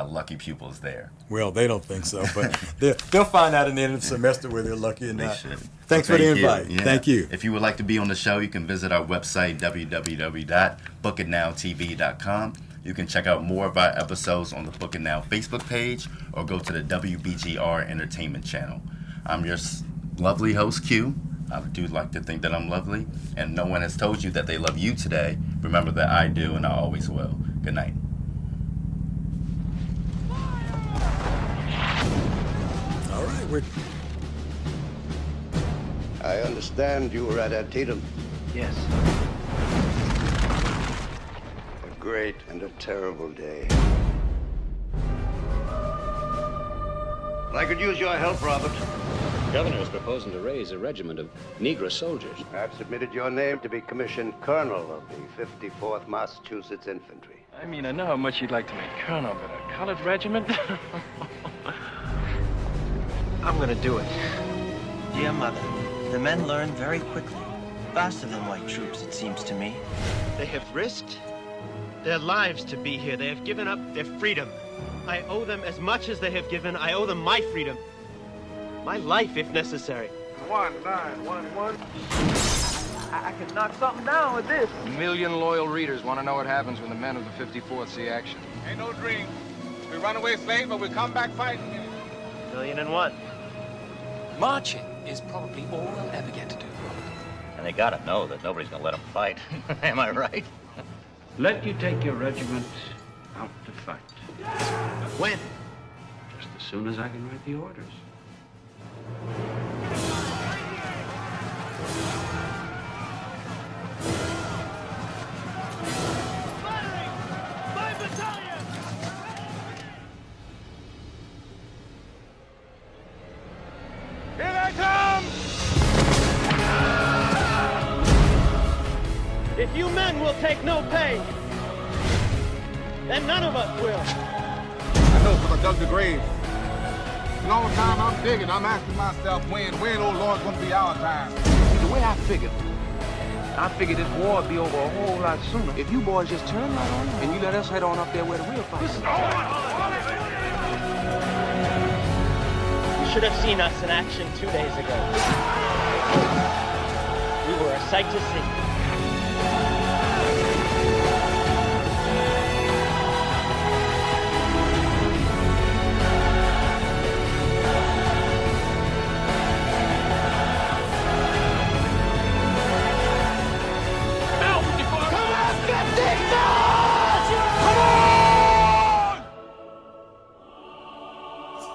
Speaker 1: lucky pupils there.
Speaker 2: Well, they don't think so, but they'll find out in the end of the semester whether they're lucky or not.
Speaker 1: They should.
Speaker 2: Thanks for the invite.
Speaker 1: Yeah.
Speaker 2: Thank you.
Speaker 1: If you would like to be on the show, you can visit our website, www.bookitnowtv.com. You can check out more of our episodes on the Book It Now Facebook page or go to the WBGR Entertainment channel. I'm your lovely host, Q. I do like to think that I'm lovely, and no one has told you that they love you today. Remember that I do, and I always will. Good night.
Speaker 2: All right,
Speaker 3: I understand you were at Antietam.
Speaker 4: Yes.
Speaker 3: A great and a terrible day. I could use your help, Robert.
Speaker 4: The governor is proposing to raise a regiment of Negro soldiers.
Speaker 3: I've submitted your name to be commissioned colonel of the 54th Massachusetts Infantry.
Speaker 5: I mean, I know how much you'd like to make colonel, but a colored regiment? I'm gonna do it.
Speaker 6: Dear Mother, the men learn very quickly. Faster than white troops, it seems to me.
Speaker 7: They have risked their lives to be here. They have given up their freedom. I owe them as much as they have given. I owe them my freedom. My life, if necessary.
Speaker 5: 1911. I can knock something down with this.
Speaker 8: A million loyal readers want to know what happens when the men of the 54th see action.
Speaker 9: Ain't no dream. We run away slaves, but we come back fighting.
Speaker 7: 1,000,001.
Speaker 10: Marching is probably all they'll ever get to do.
Speaker 11: And they gotta know that nobody's gonna let them fight. Am I right?
Speaker 12: Let you take your regiment out to fight.
Speaker 7: When?
Speaker 12: Just as soon as I can write the orders.
Speaker 9: Here they come!
Speaker 7: If you men will take no pay, then none of us will.
Speaker 9: I know, because I dug the grave. A long time I'm digging, I'm asking myself when, oh Lord, gonna be our time.
Speaker 8: See, the way I figured this war would be over a whole lot sooner. If you boys just turn right on and you let us head on up there where the real fight is.
Speaker 7: You should have seen us in action 2 days ago. We were a sight to see.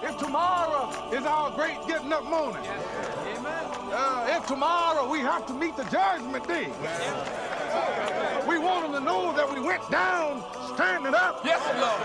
Speaker 9: If tomorrow is our great getting up morning, if tomorrow we have to meet the judgment day, we want them to know that we went down standing up.
Speaker 8: Yes, Lord.